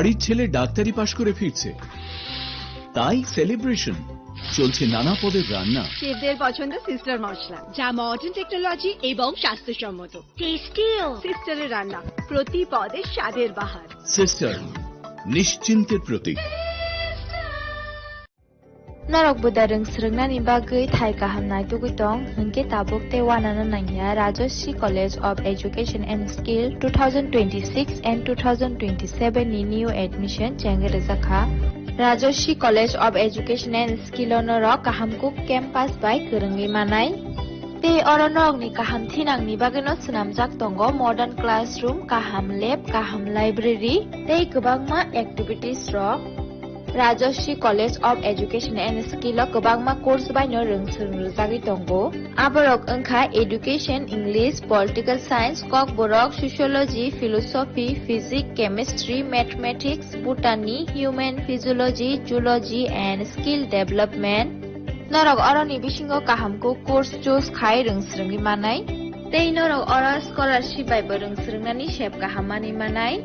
বাড়ির ছেলে ডাক্তারি পাশ করে ফিরছে, তাই সেলিব্রেশন চলছে নানা পদের রান্না। শেফদের পছন্দ সিস্টার মশলা, যা মডার্ন টেকনোলজি এবং স্বাস্থ্যসম্মত। টেস্টিও সিস্টারের রান্না, প্রতি পদে স্বাদের বাহার। Sister, নিশ্চিন্তের Pratik. Norok budareng srengna ni bagai thai kahamnai tugitong hingke tabuk te wanana nangya Rajoshi College of Education and Skill 2026 and 2027 ni new admission chengere zakha Rajoshi College of Education and Skill norok kahamkuk campus by kerengi manai te oronok ni kaham thinang ni bageno snamjak tongo modern classroom, kaham lab, kaham library te kwbangma activities rok Rajoshi College of Education and Skill o kwbangma course baino rongsrungjagui tongo. Aborok wngkha Education, English, Political Science, Kokborok, Sociology, Philosophy, Physics, Chemistry, Mathematics, Botany, Human Physiology, Zoology and Skill Development. Norok oroni bisingo kahamko course choose khai rongsrungui manai. Tei norok oro scholarship bai bo rongsrungnani sep kahamani manai.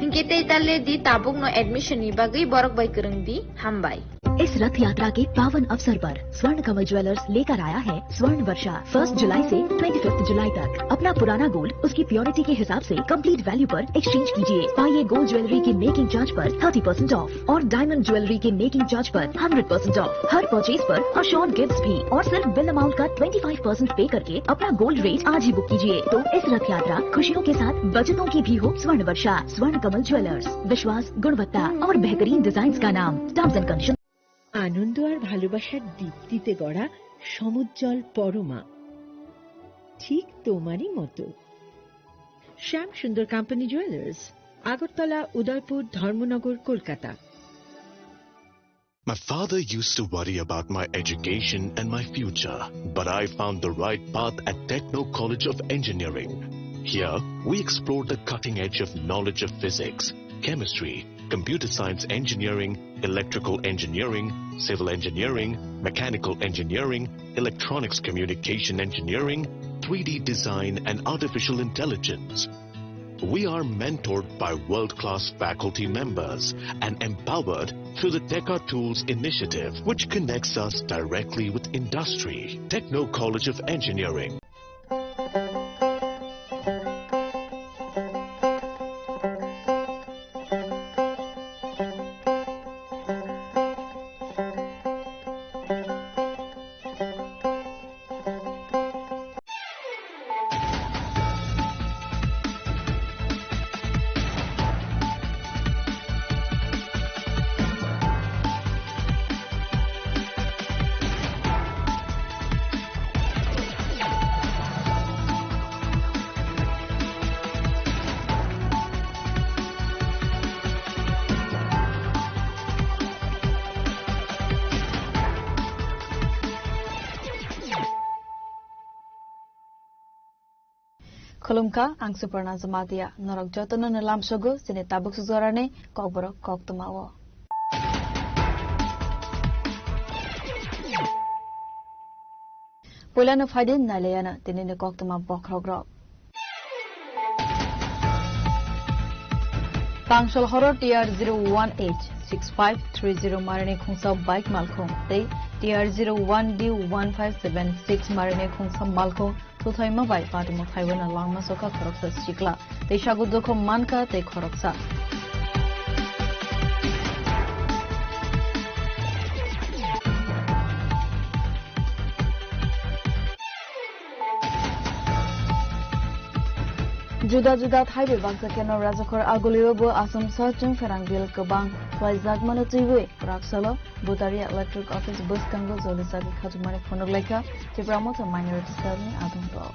Hingke tei talle di tabuk no admission ni bagai borok bai kereng di hambai. इस रथ यात्रा के पावन अवसर पर स्वर्ण कमल jewellers लेकर आया है स्वर्ण वर्षा 1 जुलाई से 25 जुलाई तक। अपना पुराना गोल्ड उसकी प्योरिटी के हिसाब से कंप्लीट वैल्यू पर एक्सचेंज कीजिए। पाइए गोल्ड ज्वेलरी की मेकिंग चार्ज पर 30% ऑफ और डायमंड ज्वेलरी के मेकिंग चार्ज पर 100% ऑफ। हर परचेज पर अशोर्ड गिफ्ट्स भी और सिर्फ बिल अमाउंट का 25% पे करके अपना गोल्ड रेट आज ही बुक कीजिए। तो इस रथ यात्रा खुशियों के साथ बचतों की भी हो। स्वर्ण वर्षा, स्वर्ण कमल ज्वेलर्स, विश्वास, गुणवत्ता और बेहतरीन डिजाइन का नाम। Terms and condition. আনন্দ আর ভালোবাসার দীপ্তিতে গড়া সমুজ্জ্বল পরমা, ঠিক তোমারই মতো। শ্যাম সুন্দর company jewellers, Agartala, Udaipur, Dharmanagar, Kolkata. My father used to worry about my education and my future, but I found the right path at Techno College of Engineering. Here, we explored the cutting edge of knowledge of physics, chemistry, computer science engineering, electrical engineering, civil engineering, mechanical engineering, electronics communication engineering, 3D design and artificial intelligence. We are mentored by world-class faculty members and empowered through the Teka Tools initiative, which connects us directly with industry. Techno College of Engineering. Kolumka ang Suparna Zamatia, Norok Jotono na Lamsogo, Sinitabuk Suzorane, Kokborok Koktumawo. Pulano Fadin Naleana, Tinine Koktuma Bokrogrok. Pangshal Horror TR01H 6530 Marine Kungsa Bike Malkong, Day TR01D1576 Marine Kungsa Malkong. Tuthai mabai party mo khaiwan alangma soka khoroksa sikla te shagudoko manka te khoroksa juda thai bangsa keno rajakor agulio bo asam sajung ferangbil kebang waizak mano tiwe praksalo Butaria Electric Office bus kango zolisa ki khajumane phonok laika tibramo to minority serving adungo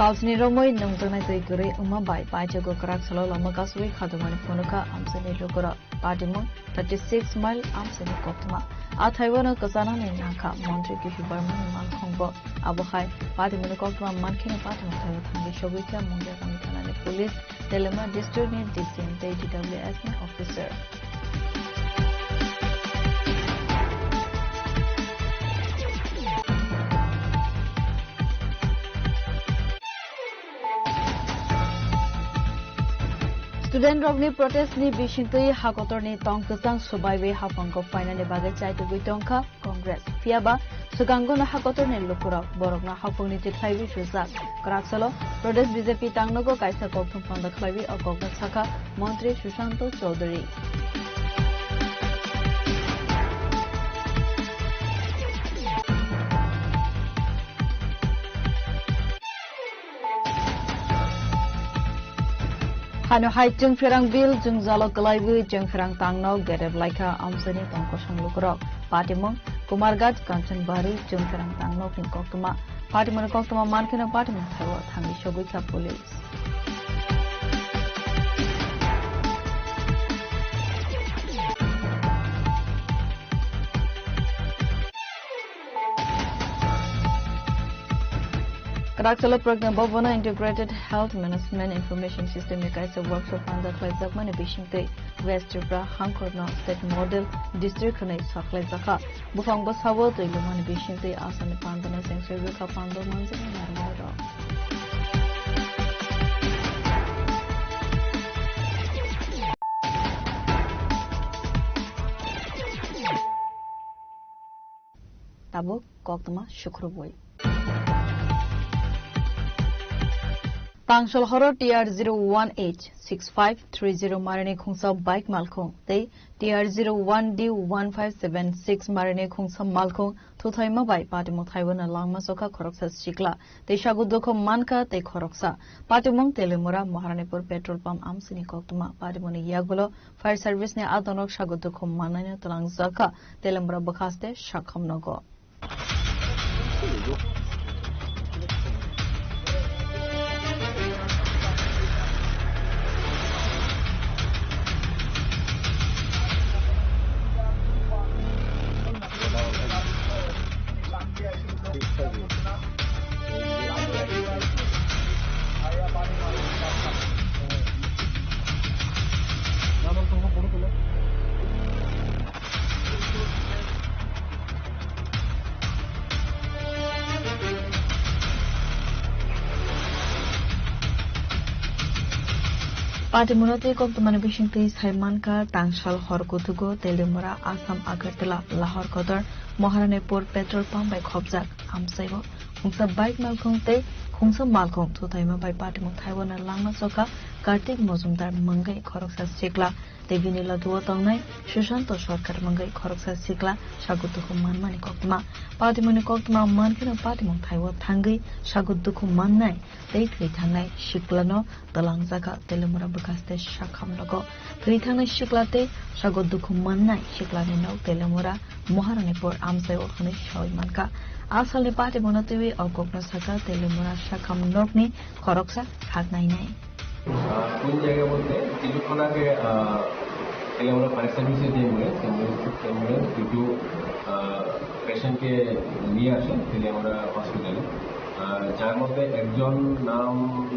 Salsni romoi nongtona zeikure umabai paichago kraksalo lamakasui khadumane phonoka amsani lokora padimo 36 mile amsani koktuma athaiwana kasana ne nakha Montri Kishu Barman Mankhongbo abokhai padimo koktuma mankhine patmo thaiwa thangi shogika mongya kamithana ne police Telema district ne DCM DWS ne officer Student rokni protest ni bishintui hakotor ni tongkasang subaiwe hapangko finally bagai chaitu tongka Congress. Fiaba sugango na hakotor ni lukura borok na hapong ni tithaiwi shuzak. Karaksalo protest BJP tangnogo kaisa kokthum panda khlaiwi okokna saka Mantri Sushanto Chaudhary. Hanu hai jeng ferang bil jeng zalo kelaiwi jeng ferang tangno gereb laika amsani tongkosong lukurok. Patimong Kumargat Kanchan Bari jeng ferang tangno kin koktuma. Patimong koktuma mankina patimong thawa thangi shogui ka police. Karaksala Program Bhavana Integrated Health Management Information System Kaisa Workshop and the Klaizakman Bishinte West Tripura Hankorno State Model District Khanai Saklai Zaka Bufang Basawa to Iluman Bishinte Asan Pandana Sanctuary Kapando Manzan Narmoro. Tabu Koktama Shukruboi. Pangshal Horror TR0186530 Marine Khungsa Bike Malkhong They TR01D1576 Marine Khungsa Malkhong Tuthaima Bai Patimong Taiwan Langma Soka Khoroksa Shikla They Shagudoko Manka They Khoroksa Patimong Telemura Maharanipur Petrol Pump Amsini Koktuma Patimoni Yagulo Fire Service Ne Adonok Shagudoko Manana Talang Zaka Telemura Bakaste Shakham Nogo Patimurate Koktumani Bishinte Saimanka Tangshal Horkutugo Telemura Assam Agartala Lahore Kotor Moharanepur Petrol Pump by Khobjak Amsaibo Khungsa Bike Malkhongte Khungsa Malkhong Tutaima by Patimuk Taiwan Langma Soka Kartik Mozumdar Mangai Khoroksa Sikla Devinila Duotongnai Shushanto Shortcut Mangai Khoroksa Sikla Shagutuku Manmani Koktuma Patimuni Koktuma Mankina Patimuk Taiwan Tangai Shagutuku Mannai Deitri Tangai Shiklano Talangzaka Telemura Bukaste Shakham Logo Tritana Shiklate Shagutuku Mannai Shiklani No Telemura Moharanipur Amsai Okhani Shoimanka Asal ni Pati Monatiwi or Kokno Saka Telemura Shakham Nokni Khoroksa Khagnai কোন জায়গা বলতে কিছুক্ষণ আগে আমরা fire সার্ভিসে যে ambulance কিছু পেশেন্টকে নিয়ে আসেন আমরা হসপিটালে যার মধ্যে একজন নাম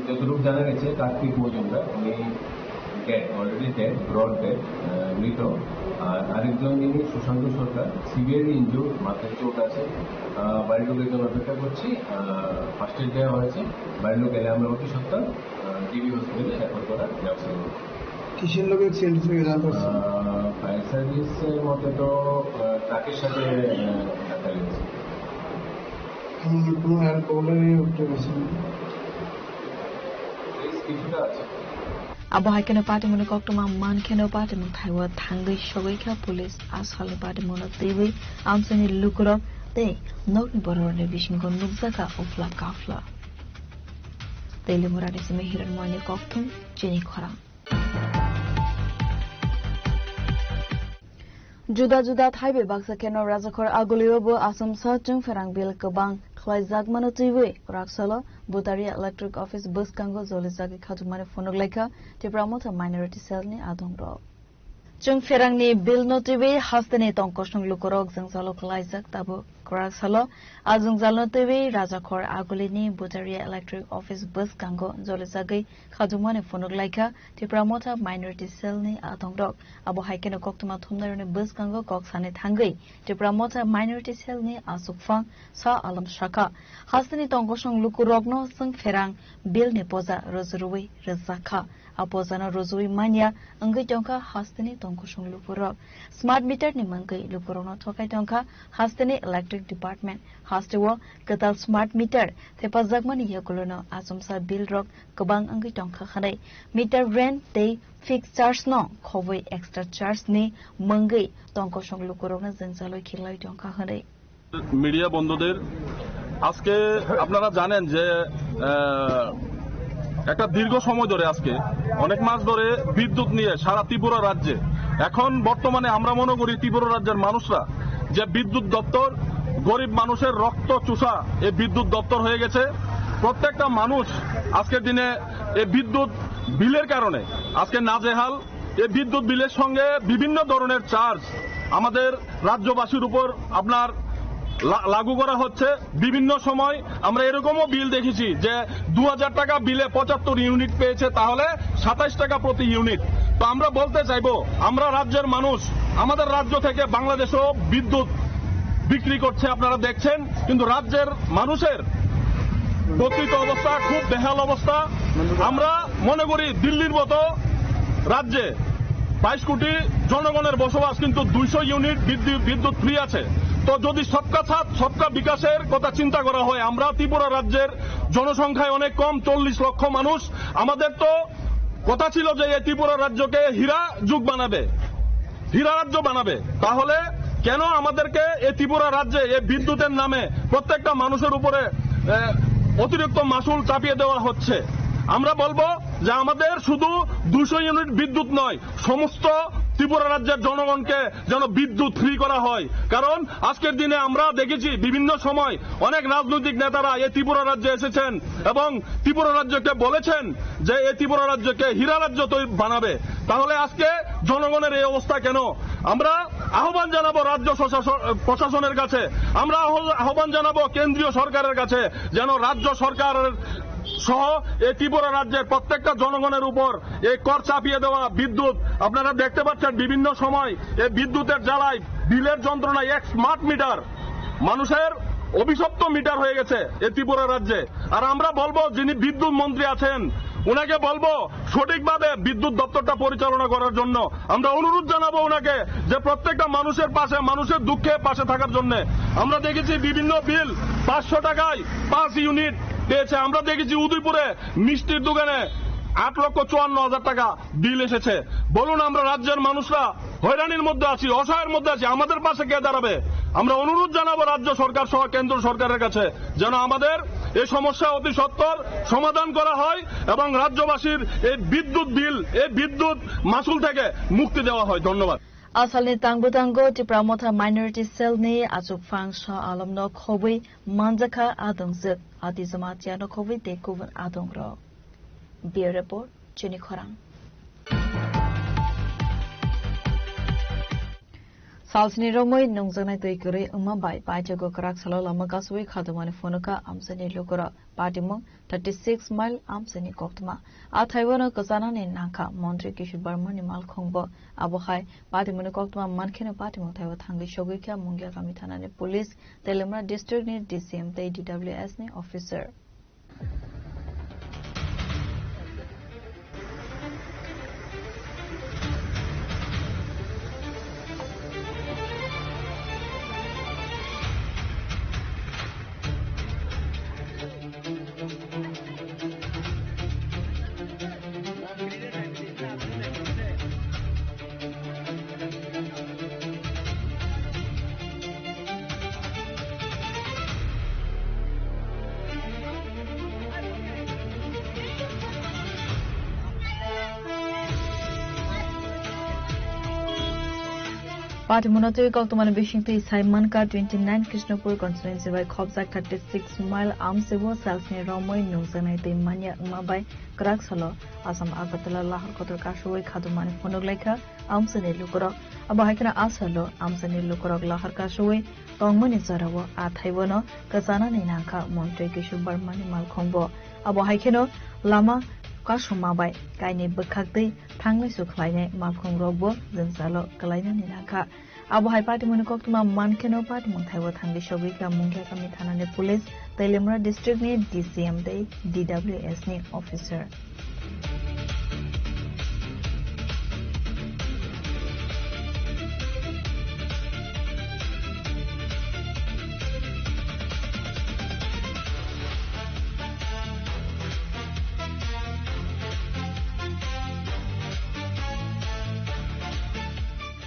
যতটুকু জানা গেছে কার্তিক মজুমদার উনি dead already dead brought dead মৃত আর আরেকজন যিনি সুশান্ত সরকার সিভিয়ারলি ইনজুর্ড মাথায় চোট আছে বাড়ির লোকের জন্য অপেক্ষা করছি ফার্স্ট এড দেওয়া হয়েছে বাড়ির লোক এলে আমরা অতি সত্তর টিভি হসপিটালে রেফার করার ব্যবস্থা করব কিসের লোক অ্যাক্সিডেন্ট হয়ে জানতে পারছি ফায়ার সার্ভিসের মধ্যে তো ট্রাকের সাথে ধাক্কা লেগেছে কোনো আর প্রবলেমে উঠতে পারছি কিছুটা আছে Abahai Party Monokokuma Man Keno Party Mutaiwa Tangi Shogika Police Ashali Party Monotiwi Amsani Lukuro They Not Borone Vision Gon Nubzaka Ofla Kafla Daily Muradis Mehiran Mani Koktum Jenny Kora Juda Juda Taibe Baksa Keno Razakor Aguliobo Asum Sajung Ferang Bil Kabang Klaizak Manotiwe Raksala Butaria Electric Office Bus Kango Zolizaki Katumare Fonoglaika Tipramota Minority Cell Ni Adongro Jung Ferang Ni Bill Notiwe Hastani Tonkosung Lukorok Zangzalo Klaizak Tabu Kraksalo Azung Zalotiwe Razakor Agulini Butaria Electric Office Bus Kango Zolizaki Katumane Fonoglaika Tipramota Minority Cell Ni Adongro Abo Haikeno Koktuma Tumnarone Bus Kango Koksane Tangi Tipramota Minority Cell Ni Asukfang Sa Alam Shaka Hastani Tonkosung Lukurogno Sung Ferang Bill Nepoza Rozruwe Razaka apozana rozui mania anggai tongka hastani tongko sung lupurok smart meter ni mangkai lupurok no thokai tongka hastani electric department hastewo katal smart meter thepa jagmani yakulono asumsa bill rock kabang anggai tongka khanai meter rent tei fixed charge no khowai extra charge ni manggai tongko sung lupurok na jengsaloi khilai tongka khanai media বন্ধুদের আজকে আপনারা জানেন যে একটা দীর্ঘ সময় ধরে আজকে অনেক মাস ধরে বিদ্যুৎ নিয়ে সারা ত্রিপুরা রাজ্যে এখন বর্তমানে আমরা মনে করি ত্রিপুরা রাজ্যের মানুষরা যে বিদ্যুৎ দপ্তর গরিব মানুষের রক্ত চুষা এই বিদ্যুৎ দপ্তর হয়ে গেছে প্রত্যেকটা মানুষ আজকের দিনে এই বিদ্যুৎ বিলের কারণে আজকে নাজেহাল এই বিদ্যুৎ বিলের সঙ্গে বিভিন্ন ধরনের চার্জ আমাদের রাজ্যবাসীর উপর আপনার লাগু করা হচ্ছে বিভিন্ন সময় আমরা এরকমও বিল দেখেছি যে 2000 টাকা বিলে 75 ইউনিট পেয়েছে তাহলে 27 টাকা প্রতি ইউনিট তো আমরা বলতে চাইবো আমরা রাজ্যের মানুষ আমাদের রাজ্য থেকে বাংলাদেশও বিদ্যুৎ বিক্রি করছে আপনারা দেখছেন কিন্তু রাজ্যের মানুষের প্রকৃত অবস্থা খুব বেহাল অবস্থা আমরা মনে করি দিল্লির মতো রাজ্যে 22 কোটি জনগণের বসবাস কিন্তু 200 ইউনিট বিদ্যুৎ ফ্রি আছে তো যদি সবকা সাথ সবকা বিকাশের কথা চিন্তা করা হয় আমরা ত্রিপুরা রাজ্যের জনসংখ্যায় অনেক কম 40 লক্ষ মানুষ আমাদের তো কথা ছিল যে এই ত্রিপুরা রাজ্যকে হীরা যুগ বানাবে হীরা রাজ্য বানাবে তাহলে কেন আমাদেরকে এই ত্রিপুরা রাজ্যে এই বিদ্যুতের নামে প্রত্যেকটা মানুষের উপরে অতিরিক্ত মাসুল চাপিয়ে দেওয়া হচ্ছে আমরা বলবো যে আমাদের শুধু 200 ইউনিট বিদ্যুৎ নয় সমস্ত ত্রিপুরা রাজ্যের জনগণকে যেন বিদ্যুৎ ফ্রি করা হয় কারণ আজকের দিনে আমরা দেখেছি বিভিন্ন সময় অনেক রাজনৈতিক নেতারা এই ত্রিপুরা রাজ্যে এসেছেন এবং ত্রিপুরা রাজ্যকে বলেছেন যে এই ত্রিপুরা রাজ্যকে হীরা রাজ্য বানাবে তাহলে আজকে জনগণের এই অবস্থা কেন আমরা আহ্বান জানাবো রাজ্য প্রশাসনের কাছে আমরা আহ্বান জানাবো কেন্দ্রীয় সরকারের কাছে যেন রাজ্য সরকারের সহ এই ত্রিপুরা রাজ্যের প্রত্যেকটা জনগণের উপর এই কর চাপিয়ে দেওয়া বিদ্যুৎ আপনারা দেখতে পাচ্ছেন বিভিন্ন সময় এই বিদ্যুতের জ্বালায় বিলের যন্ত্রণায় এক স্মার্ট মিটার মানুষের অভিশপ্ত মিটার হয়ে গেছে এই ত্রিপুরা রাজ্যে আর আমরা বলবো যিনি বিদ্যুৎ মন্ত্রী আছেন উনাকে বলবো সঠিকভাবে বিদ্যুৎ দপ্তরটা পরিচালনা করার জন্য আমরা অনুরোধ জানাবো ওনাকে যে প্রত্যেকটা মানুষের পাশে মানুষের দুঃখে পাশে থাকার জন্য আমরা দেখেছি বিভিন্ন বিল 500 টাকায় 5 ইউনিট পেয়েছে আমরা দেখেছি উদয়পুরে মিষ্টির দোকানে 8,54,000 টাকা বিল এসেছে বলুন আমরা রাজ্যের মানুষরা হয়রানির মধ্যে আছি অসহায়ের মধ্যে আছি আমাদের পাশে কে দাঁড়াবে আমরা অনুরোধ জানাবো রাজ্য সরকার সহ কেন্দ্র সরকারের কাছে যেন আমাদের এই সমস্যা অতি সত্বর সমাধান করা হয় এবং রাজ্যবাসীর এই বিদ্যুৎ বিল এই বিদ্যুৎ মাসুল থেকে মুক্তি দেওয়া হয় ধন্যবাদ Asalni tangbo Tipramotha Minority Cell ni Azuk Fang Shah Alam no Khobi Manjaka Adong Zik Adizamatia no Khobi de Kuvan Adong Ro. Beer Report, Jenny Khorang. Salsni Romoi Nungzana Tuikuri Umabai Pajago Karak Salama Gaswi Kadamani Fonuka Amsani Lukura Padimong 36 mile Amsani Koktma Ataiwana Kazana in Naka Montri Kishu Barmani Malkongbo Abohai Padimuni Koktma Mankina Patimo Taiwa Tangi Shogika Mungia Ramitana Police Telemra District ni DCM DWS ni Officer Patimunatu Koktumani Bishingti Saimanka 29 Krishnapur constituency by Khobzak 36 mile Amsevo Salsni Romoi Nungzanai Manya Umabai Kraksalo Asam Agatala Lahar Kotor Kashui Kadumani Fonoglaika Amsani Lukurok Abahakana Asalo Amsani Lukurok Lahar Kashui Tongmani Zarawa Athaiwano Kazana Ninaka Montre Kishu Barmani Malkombo Abahakano Lama Kashumabai Kaini Bakakti Tangli Suklaine Malkong Robo Zensalo Kalaina Ninaka Abu Hai Patimuni Koktuma Mankeno Patimon Taiwa Tangi Shogika Mungia Kamitana Police Telemra District ni DCM Day DWS ni Officer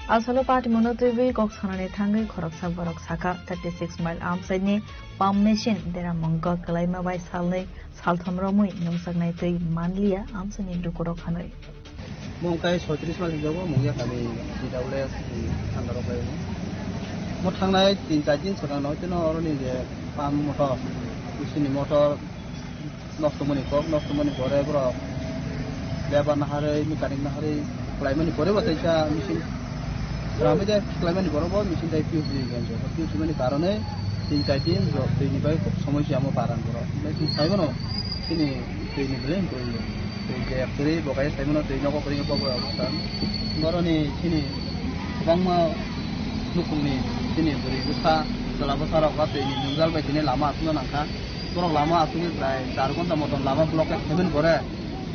Asalo party mono tubi kok sanane thangai khorok sa borok saka 36 mile armside ni pump machine dera mongka kalaima bai salnai saltham romoi nongsagnai tei manlia amsani dukorok hanai mongkai 36 mile jago mongya kami DWS thangarok lai mo thangnai 3-4 din sorang noi tino oroni je pump motor usini motor nostomoni pore bro lebar nahare mekanik nahare kalaimani pore bataisa machine Rame dia kelamin borobo mesin dari fuse di kan, fuse cuma di karone tingkat ini bro, ini baik semua mau paran bro. Mesin saya mana sini ini beli kayak kiri, pokoknya saya mana ini aku kering apa bro, kan? Baru nih sini, bang mau nukung nih sini beri usaha selama sarap waktu ini jual baik sini lama aku nangka, borok lama aku ni dari carukon tamoton lama blok kemen bore.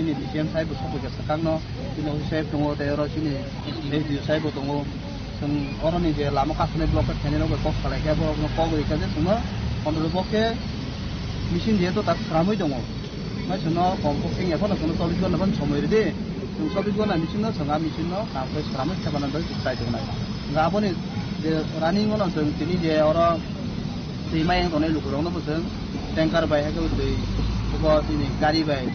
Sini di sini saya besok kerja sekarang no, sini saya tunggu teori sini, saya tunggu orang ni je lama kasih blok kerja ni kok kalau kayak borok kok kerja semua, kontrol bloknya mesin dia tu tak ramai dong. Macam no kompoking ya, kalau kalau solid guna pun semua ini, solid guna mesin no, setengah mesin no, sampai ramai siapa nanti susah itu nak. Enggak apa ni, running guna sini je orang terima yang tuh ni lukurong no pun tanker baik tu tu, buat ini gari baik.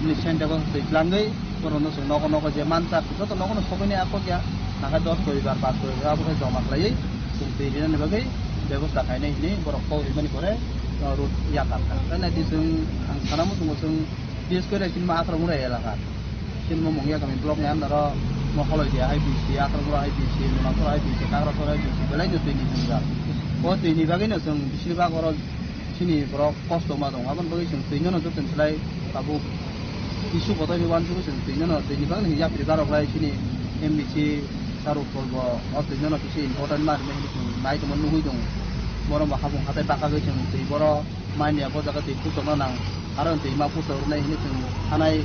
Mesin dia pun pelanggai, orang tu noko je mantap, itu tu noko semua ni apa dia, nak 10 kali 5 kali, apa tu jom lagi, tu dia ni bagai, ବ୍ୟବସ୍ଥା ଖାଇ ନାହିଁ ini ବରଫ ଏମାନେ ପରେ road या करता है ना दिसुं खानामु तुमसुं बिस करे किनमा आक्रमण एलाका किनमा मंगिया कमी ब्लॉक ने अंदर मखलो दिया है बीसी आक्रमण है बीसी मुनाफा है बीसी कागरा थोड़ा बीसी बेलाय जो तिनि जुगा ओ तिनि बागै न जों बिसिबा गर सिनि ब्लॉक कष्ट मा दं आबन बागै जों तिनि न जों तनसलाय बाबु इशु गताय बिवान जों तिनि न तिनि बागै हिया प्रिदार अगलाय सिनि एमबिसी सारू फलबो ओ तिनि न बिसि इम्पोर्टेन्ट मार मे नाय तमन नुगै दं Boro mahapung hatai pakai ceng tei boro mainnya boro jaga tei puto nang karena tei ma puto urna ini ceng hanai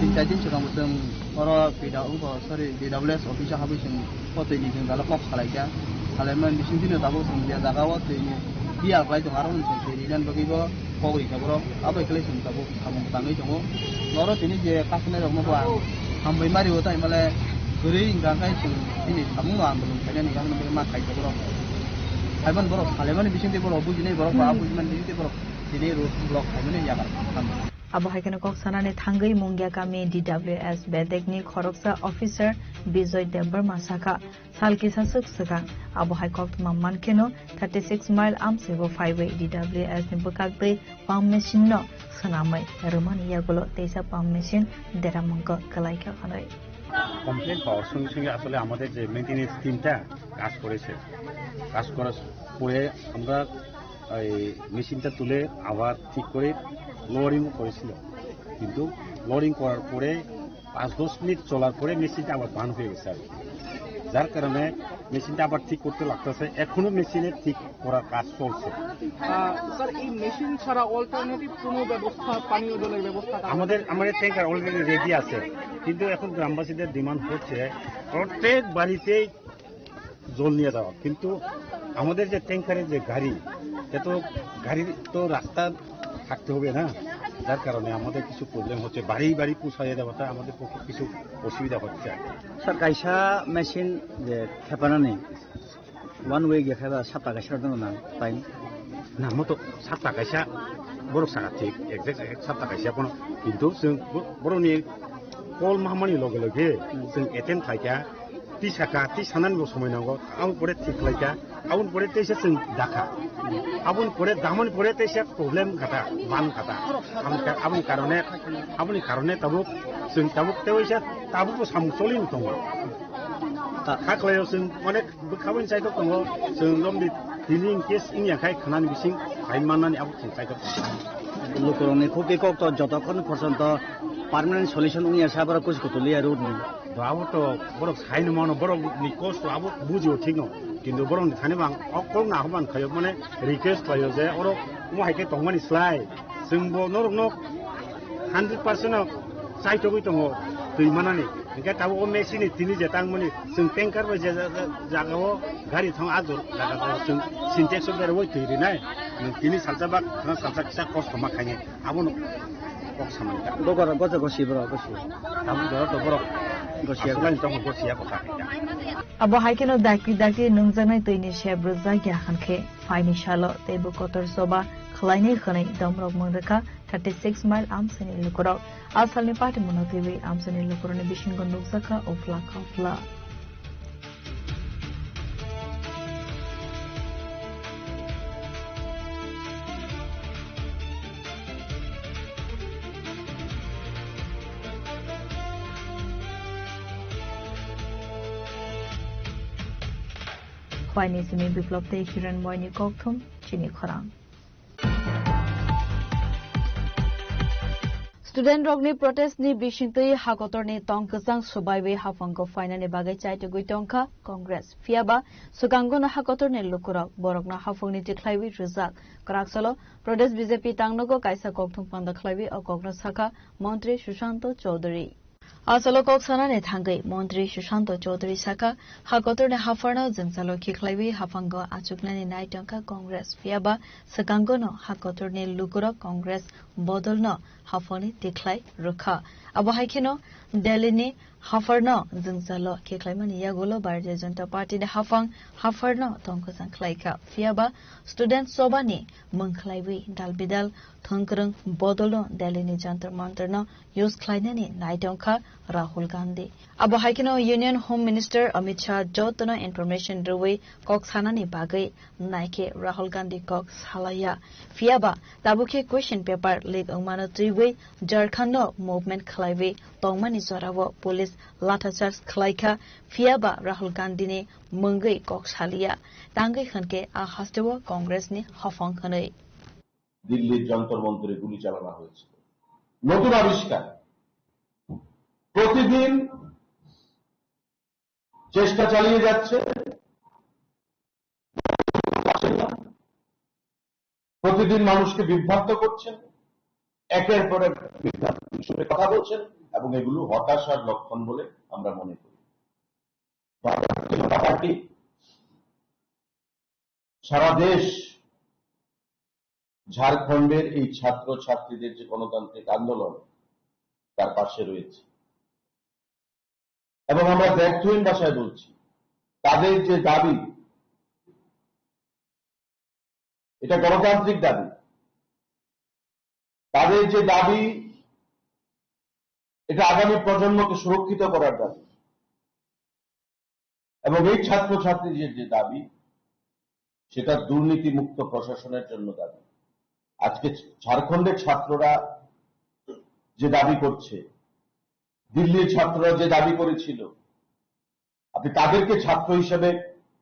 cinta ceng ceng ceng boro beda sorry DWS official habis ceng foto ini ceng dalam kok salai ya kalian di sini tahu ceng dia jaga waktu ini dia apa itu karena ceng tei dan bagi boro kau ini boro apa itu ceng tahu kamu tangi ceng boro ini je kasihnya dong mau hambai mari waktu ini malah beri enggak kayak ceng ini kamu nggak ambil kalian enggak ambil makai boro Aiman borok, kalian di sini borok, buji ni borok, abu jiman di sini borok, sini blok, kalian ni jaga. Abu Haikana kok sanane thangai mongya kami DWS bedekni khoroksa officer Bijoy Debar Masaka salki sasuk saka Abu Haikok mamman keno 36 mile amsego 5way DWS ni bukakbe pump machine no sanamai romani yagulo teisa pump machine deramangko kalaika khanai complain পাওয়ার সঙ্গে সঙ্গে আসলে আমাদের যে maintenance টিমটা কাজ করেছে কাজ করার পরে আমরা এই মেশিনটা তুলে আবার ঠিক করে লোয়ারিং করেছিল কিন্তু লোয়ারিং করার পরে 5-10 মিনিট চলার পরে মেশিনটা আবার বান হয়ে গেছে যার কারণে মেশিনটা আবার ঠিক করতে লাগতেছে এখনো মেশিনে ঠিক করার কাজ চলছে স্যার এই মেশিন ছাড়া অল্টারনেটিভ কোনো ব্যবস্থা পানীয় জলের ব্যবস্থা আমাদের ট্যাঙ্কার অলরেডি রেডি আছে কিন্তু এখন গ্রামবাসীদের ডিমান্ড হচ্ছে প্রত্যেক বাড়িতেই জল নিয়ে যাওয়া কিন্তু আমাদের যে ট্যাঙ্কারের যে গাড়ি এত গাড়ি তো রাস্তা থাকতে হবে না যার কারণে আমাদের কিছু প্রবলেম হচ্ছে বাড়ি বাড়ি পৌঁছাইয়ে দেওয়াটা আমাদের পক্ষে কিছু অসুবিধা হচ্ছে স্যার কাইসা মেশিন যে খেপানানি ওয়ান ওয়ে গিয়ে খেলা 7 টাকা সেটা না তাই না মতো 7 টাকা সা বড় সারা ঠিক এক্সাক্ট 7 টাকা সা কোনো কিন্তু जों বড়নি কল মাহামানি লগে লগে जों এটেন্ড থাকা 30 টাকা 30 সানানবো সময় নাও আউন পরে ঠিক লাইকা আউন পরে তেইসা जों ডাকা আবুন পরে দামন পরে তেইসা প্রবলেম কাটা বান কাটা আবুন কারণে তাবু जों তাবু তেইসা তাবু সামসলিন দङ খাখলাयाव जों अनेक बोखाबोन साइड दङ जों लमदि दिलिं केस इनियाखाय खानानि बिसिं फाइनमाननानि आबु साइड लोकरनि खुबि कक्त যতক্ষণ পর্যন্ত পার্মানেন্ট সলিউশন উনিয়া সাবরা কুছ কতলিয়া রোড নি আবু তো বড় সাইন মানো বড় নি কষ্ট আবু বুঝিও ঠিক ন কিন্তু বড় খানে বাং অকল না হবান খায় মানে রিকোয়েস্ট পাইও যে ওর মহাইকে তংমানি স্লাই जोंबो नरक 100% साइटोबै दङ दैमानानि ओंखाय ताबो मेसिनि तिनि जे तांमोनि जों टेंकार बाय जागाव गारि थां आजर जागाव जों सिनटेक्स बेर वइ थैरिनाय तिनि सालजाबा सालजा किसा कस्ट मा खायने आबो कक सामानका दगर गजा गसिब्रा गसि ताबो दर gosiya lang tong gosiya kota abo haikeno dakri nungjanai toini shebrza gyakhanke faini shalo tebo kotor soba khlaini khanai damrok mangdaka 36 mile amsani lukurok asalni party monotiwi amsani lukurone bishingo nukzaka ofla Faini simi biplop te kiran moini kokthum chini khorang Student rogni protest ni bishingtei hakotor ni tongkasang subaiwe hafango faina ni bagai chaite guitongka Congress fiaba sukango na hakotor ni lukurok borokna hafungni tiklaiwi rizak karaksalo Pradesh BJP tangnogo kaisa kokthum panda khlaiwi okokna saka Mantri Sushanto Chaudhary Asalo koksana ne thangai Mantri Sushanto Chaudhary saka hakotor ne hafarna jimsalo khiklaiwi hafango achukna ni naitongka Congress fiaba sukango no hakotor ni lukurok Congress bodolno hafoni tiklai rukha abo haikino Delhi ni hafarno jimsalo khiklaimani yagolo Bharatiya Janata Party ne hafarno tongkasang khlaika fiaba student sobani mungklaiwi dalbidal thongkrung bodolno Delhi ni jantar mantarno use khlainani naitongka Rahul Gandhi abo haikino Union Home Minister Amit Shah jotno information ruwe koksana ni bagai naike Rahul Gandhi koks halaya fiaba tabuke question paper leak angmano triwe Jharkhand no movement khlaiwe tongmani zorawo police lathacharge khlaika fiaba Rahul Gandhi ne mungai koks halia tangai khanke a hastewo Congress ni hafang khanai দিল্লির যন্তর মন্তরে গুলি চালানো হয়েছে নতুন আবিষ্কার প্রতিদিন চেষ্টা চালিয়ে যাচ্ছে প্রতিদিন মানুষকে বিভ্রান্ত করছেন একের পর এক বিভ্রান্ত বিষয়ে কথা বলছেন এবং এগুলো হতাশার লক্ষণ বলে আমরা মনে করি পার্টি সারা দেশ ঝাড়খণ্ডের এই ছাত্র ছাত্রীদের যে গণতান্ত্রিক আন্দোলন তার পাশে রয়েছে এবং আমরা ব্যর্থহীন ভাষায় বলছি তাদের যে দাবি এটা গণতান্ত্রিক দাবি তাদের যে দাবি এটা আগামী প্রজন্মকে সুরক্ষিত করার দাবি এবং এই ছাত্র ছাত্রীদের যে দাবি সেটা দুর্নীতিমুক্ত প্রশাসনের জন্য দাবি আজকে ঝাড়খণ্ডের ছাত্ররা যে দাবি করছে দিল্লির ছাত্ররা যে দাবি করেছিল আপনি তাদেরকে ছাত্র হিসেবে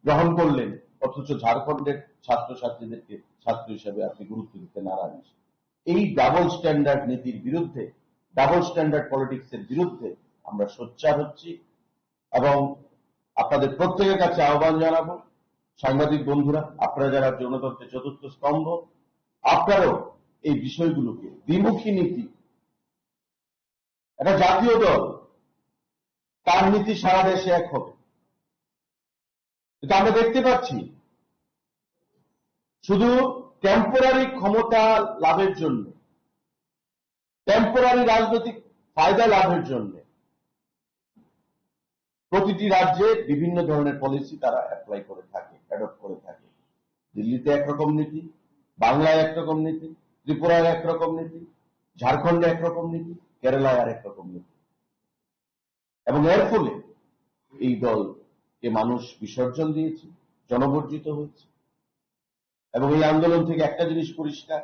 গ্রহণ করলেন অথচ ঝাড়খণ্ডের ছাত্রছাত্রীদেরকে ছাত্র হিসেবে আপনি গুরুত্ব দিতে নারাজ এই ডাবল স্ট্যান্ডার্ড নীতির বিরুদ্ধে ডাবল স্ট্যান্ডার্ড পলিটিক্সের বিরুদ্ধে আমরা সোচ্চার হচ্ছি এবং আপনাদের প্রত্যেকের কাছে আহ্বান জানাবো সাংবাদিক বন্ধুরা আপনারা যারা গণতন্ত্রের চতুর্থ স্তম্ভ আপনারাও এই বিষয়গুলোকে দ্বিমুখী নীতি একটা জাতীয় দল তার নীতি সারা দেশে এক হবে কিন্তু আমরা দেখতে পাচ্ছি শুধু টেম্পোরারি ক্ষমতা লাভের জন্য টেম্পোরারি রাজনৈতিক ফায়দা লাভের জন্য প্রতিটি রাজ্যে বিভিন্ন ধরনের পলিসি তারা অ্যাপ্লাই করে থাকে অ্যাডপ্ট করে থাকে দিল্লিতে একরকম নীতি বাংলায় একরকম নীতি ত্রিপুরায় একরকম নীতি ঝাড়খণ্ডে একরকম নীতি কেরালায় আর একরকম নীতি এবং এর ফলে এই দলকে মানুষ বিসর্জন দিয়েছে জনবর্জিত হয়েছে এবং এই আন্দোলন থেকে একটা জিনিস পরিষ্কার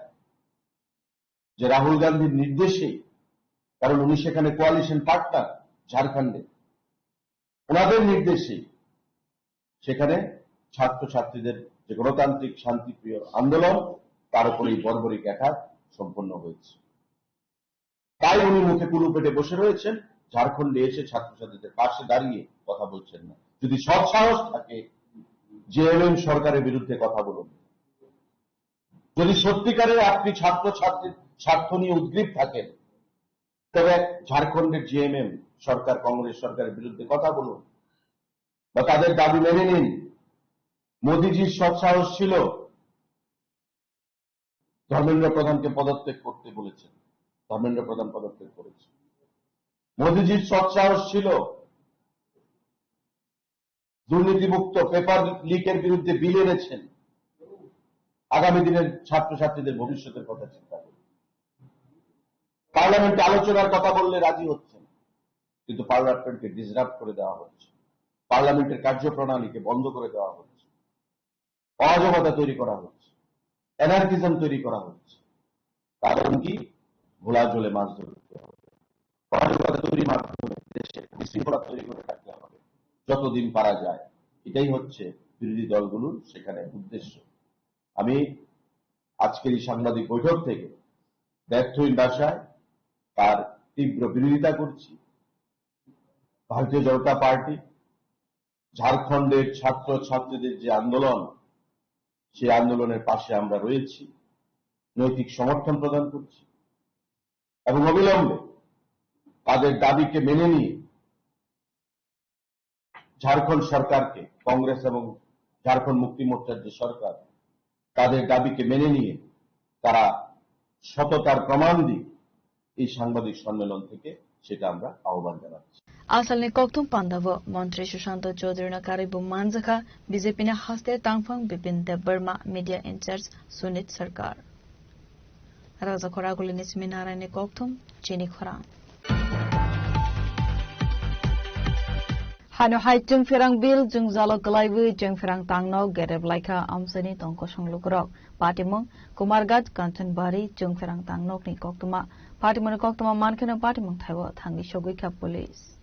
যে রাহুল গান্ধীর নির্দেশে কারণ উনি সেখানে কোয়ালিশন পার্টনার ঝাড়খণ্ডে ওনাদের নির্দেশে সেখানে ছাত্রছাত্রীদের যে গণতান্ত্রিক শান্তিপ্রিয় আন্দোলন তার উপর এই বর্বরিক অ্যাটাক সম্পন্ন হয়েছে তাই উনি মুখে কুলু পেটে বসে রয়েছেন ঝাড়খণ্ডে এসে ছাত্রছাত্রীদের পাশে দাঁড়িয়ে কথা বলছেন না যদি সৎ সাহস থাকে জেএমএম সরকারের বিরুদ্ধে কথা বলুন যদি সত্যিকারের আপনি ছাত্রছাত্রীর স্বার্থ নিয়ে উদ্গ্রীব থাকেন তবে ঝাড়খণ্ডের জেএমএম সরকার কংগ্রেস সরকারের বিরুদ্ধে কথা বলুন বা তাদের দাবি মেনে নিন মোদিজির সৎ সাহস ছিল ধর্মেন্দ্র প্রধানকে পদত্যাগ করতে বলেছেন ধর্মেন্দ্র প্রধান পদত্যাগ করেছে মোদিজির সৎ সাহস ছিল দুর্নীতিমুক্ত পেপার লিকের বিরুদ্ধে বিল এনেছেন। আগামী দিনের ছাত্রছাত্রীদের ভবিষ্যতের কথা চিন্তা করুন। পার্লামেন্টে আলোচনার কথা বললে রাজি হচ্ছেন, কিন্তু পার্লামেন্টকে ডিসরাপ্ট করে দেওয়া হচ্ছে, পার্লামেন্টের কার্যপ্রণালীকে বন্ধ করে দেওয়া হচ্ছে, অরাজকতা তৈরি করা হচ্ছে, অ্যানার্কিজম তৈরি করা হচ্ছে। কারণ কি? ঘোলা জলে মাছ ধরতে হবে, অরাজকতা তৈরির মাধ্যমে দেশে বিশৃঙ্খলা তৈরি করে থাকতে হবে যতদিন পারা যায়। এটাই হচ্ছে বিরোধী দলগুলোর সেখানে উদ্দেশ্য। আমি আজকের এই সাংবাদিক বৈঠক থেকে ব্যর্থহীন ভাষায় তার তীব্র বিরোধিতা করছি। ভারতীয় জনতা পার্টি ঝাড়খণ্ডের ছাত্র ছাত্রীদের যে আন্দোলন, সেই আন্দোলনের পাশে আমরা রয়েছি, নৈতিক সমর্থন প্রদান করছি এবং অবিলম্বে তাদের দাবিকে মেনে নিয়ে ঝাড়খণ্ড সরকারকে, কংগ্রেস এবং ঝাড়খণ্ড মুক্তি মোর্চার যে সরকার, তাদের দাবিকে মেনে নিয়ে তারা সততার প্রমাণ দিয়ে এই সাংবাদিক সম্মেলন থেকে সেটা আমরা আহ্বান জানাচ্ছি। Asalni koktum pandavo Mantri Sushanta Chaudhary na karibu manjaka BJP na haste tangphang Bipin Dev Burma media incharge Sunit Sarkar. Raza Khoraguli Nismi Narayani koktum Chini Khorang. Hanu hai jung firang bil jung zalo galaibu jung firang tangno gereb laika amsani tongko songlogrok patimung Kumargat Kanchanbari jung firang tangnok ni koktuma patimung koktuma mankena patimung thaiwa thangi shogui ka police.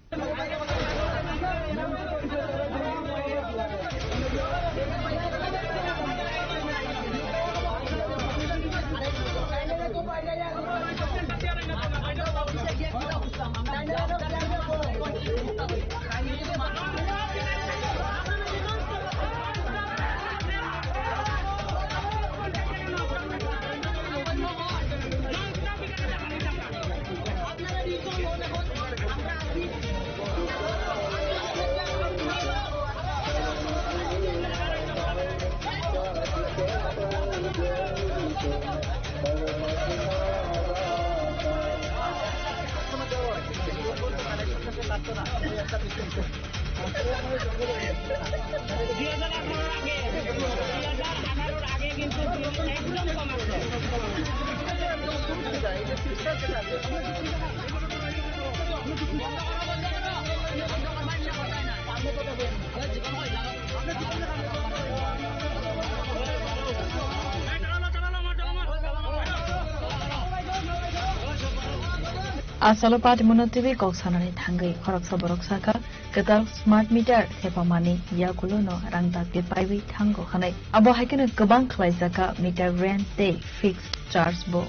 Asalo patimun TV koksanani thangai khoraksa boroksaka ketal smart meter thepamani yakulono rangta paiwi thango khanai abo haikene gobang khlaisaka meter rent day fixed charge bo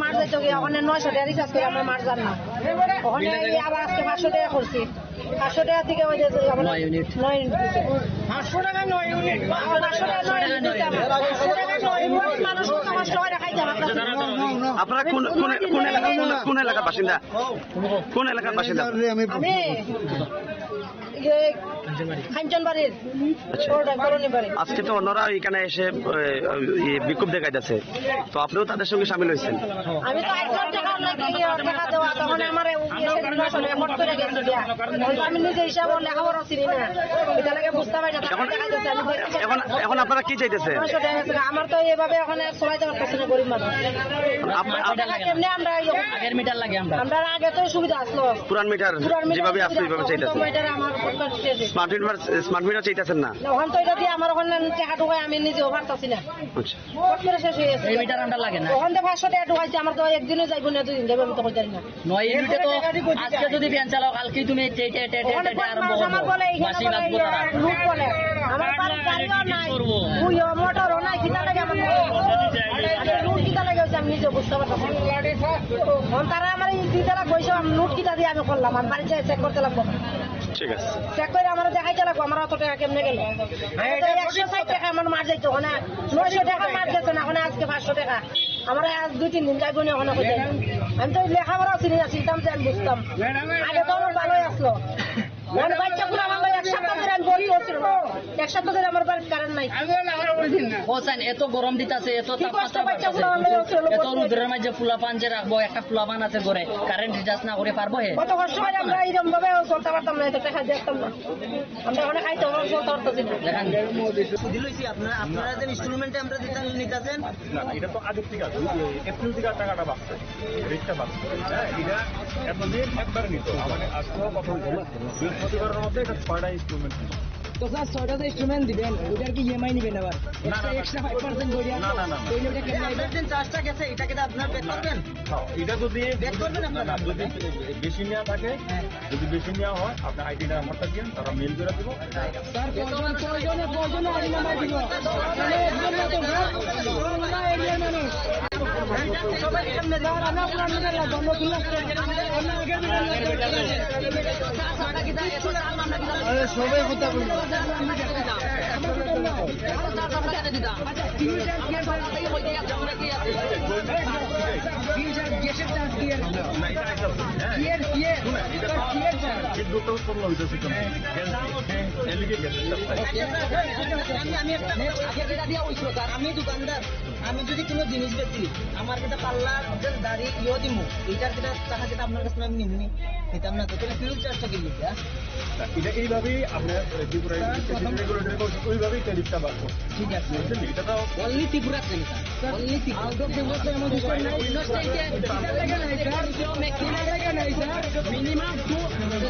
মারতে তো ওখানে 900 টাকা recharge করে আমরা মার জান না ওখানে আবার আজকে 500 টাকা করছি 500 টাকা থেকে ওই যে 9 ইউনিট 500 টাকা 9 ইউনিট 500 টাকা 9 ইউনিট 500 টাকা 9 ইউনিট মানুষ কষ্ট করে খাইতে আপনারা কোন এলাকার বাসিন্দা কোন এলাকার বাসিন্দা আমি খানচনবাড়ির আজকে তো অন্যরা এখানে এসে বিক্ষোভ দেখাইতেছে, তো আপনিও তাদের সঙ্গে সামিল হয়েছেন। আমি তো 1 টাকা টাকা দেওয়া তখন আমার রেকর্ড করে গেছি আমি নিজে হিসাব লেখাপড়া চিনি না এটা লাগে বুঝতে পারি না। এখন আপনারা কি চাইতেছেন? আমার তো এভাবে ওখানে চলাইতে পারতেছি না গরিব মানুষ। কেমনি আমরা আগের মিটার লাগে আমরা আগে তো সুবিধা আসলো পুরান মিটার যেভাবে আসলো এইভাবে চাইতেছেন। স্মার্ট মিটার চাইতেছেন না ওখান তো এটা দিয়ে আমার ওখানে টাকা ঢুকাই আমি নিজেও পারতাছি না। শেষ হয়ে গেছে এই মিটার আমরা লাগে না ওখান থেকে 500 টাকা ঢুকাইছি আমার তো একদিনে যাইব না 2 দিন যাবে আমি তো কই জানি না 9 ইউনিটে তো আজকে যদি বিয়ান চালাও কালকে তুমি আরম্ভ করবে বাসি বাজবো তারা লুট বলে আমার বাড়ি গাড়িও নাই বুইও মোটরও নাই কিটা লাগে আমার লুট কিটা লাগে আমি নিজে বুঝতে পারতাছি তারা আমার এই দিদারা কইছে আমি লুট কিটা দিয়ে আমি করলাম আমি বাড়ি যাই চেক করতে লাগবো। ঠিক আছে চেক করে আমার দেখাইতে লাগবো আমার অত টাকা কেমনে গেল 160 টাকা আমার মার যাইতো ওখানে 900 টাকা মার গেছে না ওখানে আজকে 500 টাকা আমরা আজ 2-3 দিন যাইব না ওখানে কইতে আমি তো লেখাপড়া চিনি না চিনতাম যে আমি বুঝতাম আগে তো আমার ভালোই আসলো মানে বাচ্চা পুরো আমার এক সপ্তাহ ধরে আমি বড়ি হচ্ছিল না, এক সপ্তাহ ধরে আমার বাড়ির কারেন্ট নাই। হোসেন এত গরম দিতেছে, এত তাপমাত্রা বাড়তেছে, এত রোদের মাঝে ফুলা পান যে রাখবো, একটা ফুলা পান আছে ঘরে, কারেন্ট রিচার্জ না করে পারবো? হে কত কষ্ট হয় আমরা এরকম ভাবে চলতে পারতাম না, দেখা দেখতাম না, আমরা ওখানে খাইতে চলতে পারতাম না। আপনারা যে ইনস্টলমেন্টে আমরা নিতেছেন না, এটা তো আগের থেকে এপ্রিল থেকে টাকাটা বাড়ছে, রেটটা বাড়ছে। এটা এতদিন একবার নিত, আমাকে আজকে কথা বৃহস্পতিবারের মধ্যে এটা 6টা ইনস্টলমেন্ট। তো স্যার 6টা ইনস্টলমেন্ট দিবেন, ওটার কি ইএমআই নিবেন আবার? এক্সট্রা 5% করিয়া? না না না, দিন চার্জটা গেছে, এটা কি আপনারা ব্যাক করবেন? এটা যদি ব্যাক করবেন আপনারা, যদি বেশি নেওয়া থাকে, যদি বেশি নেওয়া হয় আপনি আইডিটা আমারটা দিন, তারা মেল করে দেবো। স্যার প্রয়োজনে আইডি নাম্বার দিব, এরিয়ার মানুষ সবাই সামনে যাওয়ার আমরা পুরান মিটার বন্ধ ছিল, সবাই কথা বলি। আমি দোকানদার, আমি যদি কোনো জিনিস বেশি আমার যেটা পাল্লার দাড়ি ইয়ে দিব, এইটার যেটা টাকা যেটা আপনার কাছে আমি নিমনি নিতাম না, তো ফিউল চার্জটা কি লিখা? এটা এইভাবেই আপনার ত্রিপুরা ওইভাবেই ট্যারিফটা বাড়বো। ঠিক আছে, এটা তো অনলি ত্রিপুরা অনলি মিনিমাম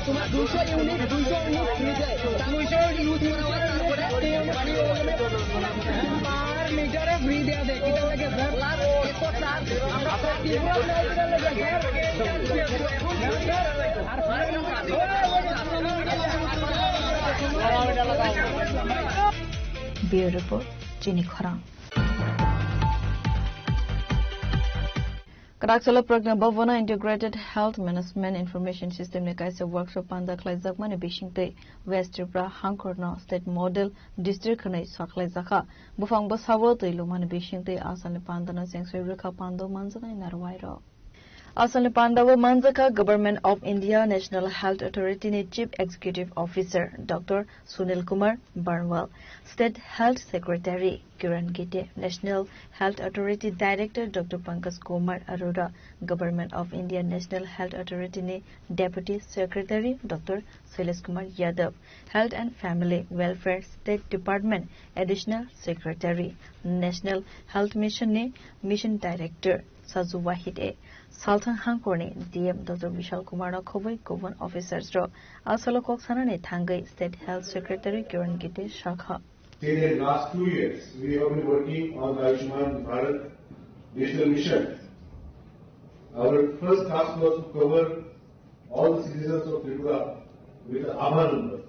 তোমার 200 ইউনিট পার মিটারে ফ্রি দেওয়া দেয়, কিটা লাগে ব্যুরো রিপোর্ট চিনি খরাং। Karakchala Pragna Bhavana Integrated Health Management Information System ne kaisa workshop panda khlaijak mane bishingte West Tripura Hangkorno State Model District khanai sakhlaijaka bufang basawo toilo mane bishingte asale pandana sengsoi rekha pando manjanai narwairo asale pandawo manjaka Government of India National Health Authority ne Chief Executive Officer Dr. Sunil Kumar Barnwal, State Health Secretary Kiran Gite, National Health Authority Director Dr. Pankaj Kumar Arora, Government of India National Health Authority ne Deputy Secretary Dr. Shailesh Kumar Yadav, Health and Family Welfare State Department Additional Secretary, National Health Mission ne Mission Director Saju Wahid e Sultan Hangkorni DM Dr. Vishal Kumar no khoboi Govan Officers ro asalo koksana ne thangai State Health Secretary Kiran Gite Shakha. In the last 2 years, we have been working on the Ayushman Bharat Digital Mission. Our first task was to cover all the citizens of Tripura with the Aadhaar number.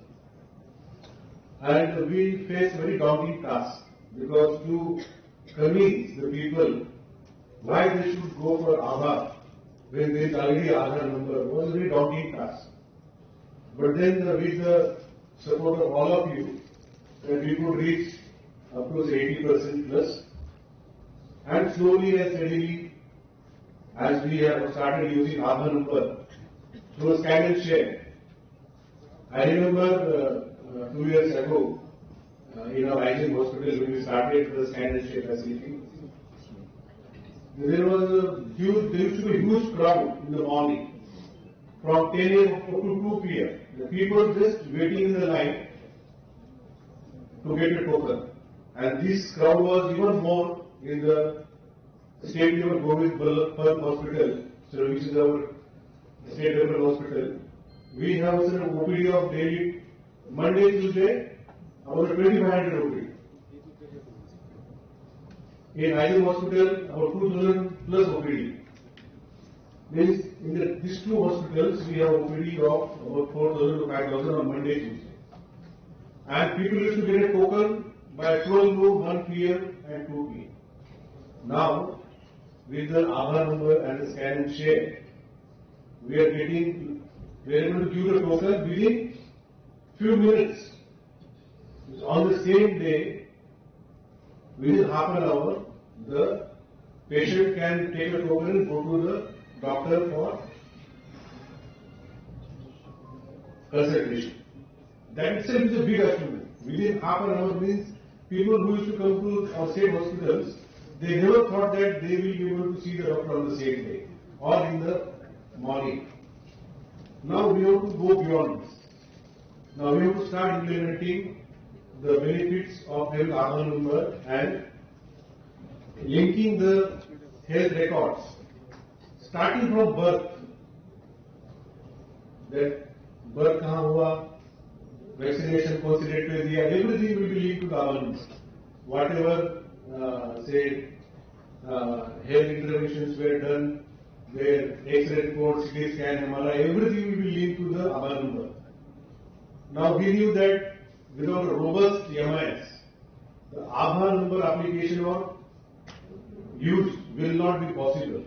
And we faced very daunting task because to convince the people why they should go for Aadhaar when there is already Aadhaar number was a very daunting task. But then with the support of all of you, we could reach up to 80% plus, and slowly and steadily, as we have started using Aadhaar number through a scan and share. I remember 2 years ago in our IGM hospital when we started the scan and share facility, there used to be a huge crowd in the morning from 10 a.m. to 2 p.m. The people just waiting in the line to get a token, and this crowd was even more in the state level Govind Ballabh Hospital, so which is our state level hospital. We have an OPD of daily Monday, Tuesday, about 2,500 OPD. In IGM hospital, about 2,000 plus OPD. Means in these two hospitals, we have OPD of about 4,000 to 5,000 on Monday, Tuesday. And people used to get a token by 12 noon, 1 p.m. and 2 p.m. Now, with the Aadhaar number and the scan and share, we are able to give the token within few minutes. On the same day, within half an hour, the patient can take a token and go to the doctor for consultation. That itself is a big achievement. Within half an hour means people who used to come to our state hospitals, they never thought that they will be able to see the doctor on the same day or in the morning. Now we have to go beyond this. Now we have to start implementing the benefits of health Aadhaar number and linking the health records, starting from birth. That birth kahan hua, vaccination कौन सी date पे दिया, everything will be linked to the Aadhaar number. Whatever health interventions were done, their X-ray report, CT scan, MRI, everything will be linked to the Aadhaar number. Now we knew that without a robust MIS, the Aadhaar number application or use will not be possible.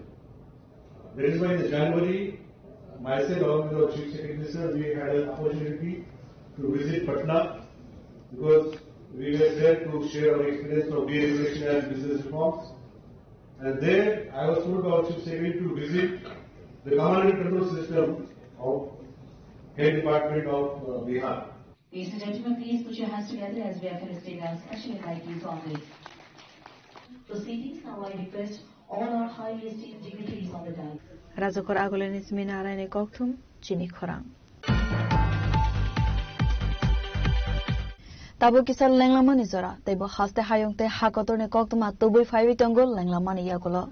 That is why in January, myself along with our Chief Secretary sir, we had an opportunity to visit Patna because we were there to share our experience of deregulation and business reforms. And there I was told by our Chief Secretary to visit the command and control system of Health Department of Bihar. Ladies and gentlemen, please put your hands together as we are felicitating our special invitees on the proceedings. Now I request all our highly esteemed dignitaries on the dais. Razokor agolenis minarane koktum chini khorang. Tabo kisal lenglama ni zora, tebo haste hayong te hakotor ne koktum atubui 5 tongol lenglama ni yakolo.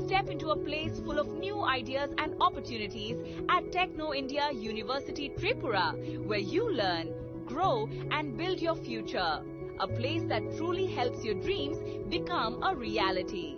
Step into a place full of new ideas and opportunities at Techno India University Tripura, where you learn, grow and build your future. A place that truly helps your dreams become a reality.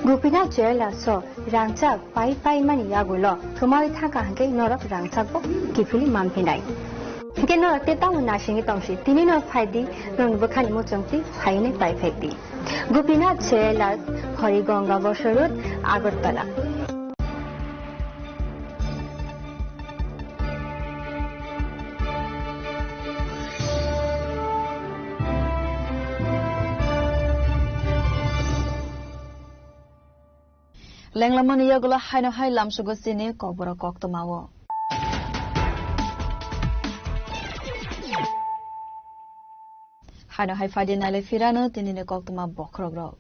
Gupina Jela so Rangchak Pai Mani Yagulo, Kumari Taka Hanke Norok Rangchako, Kifuli Mampinai. Get no Teta Nashing it on she, Tinino Padi, non Bukani Mutunti, Haine Pai Feti. Gupina Jela, Horigonga Bosharut, Agotala. Lenglaman yagola haino hai lamsugo sini kobora koktomawo. Haino hai fadi nale firano tinine koktoma bokrogro.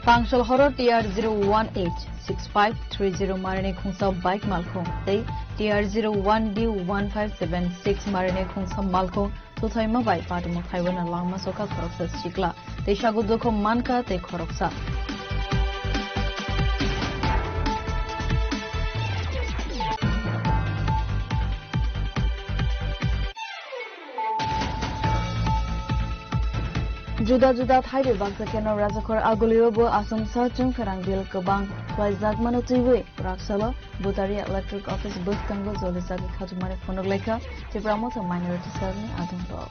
Pangshol horor TR 0186530 marine khungsa bike malkhong tei TR 01D1576 marine khungsa malkhong Tuthaima bai Padmo Taiwan Langma Soka Koroksa Sikla, Te Shagudoko Manka Te Koroksa. Juda Thaibe Bangsa Keno Razakor Aguliobo Asumsa Chung Ferangbil Kabang, Waizak Manutiwe, Raksala, Butari Electric Office Bus Kango Zolisaki Katumari Fonoleka, Tibramoto Minority Serving Adumbo.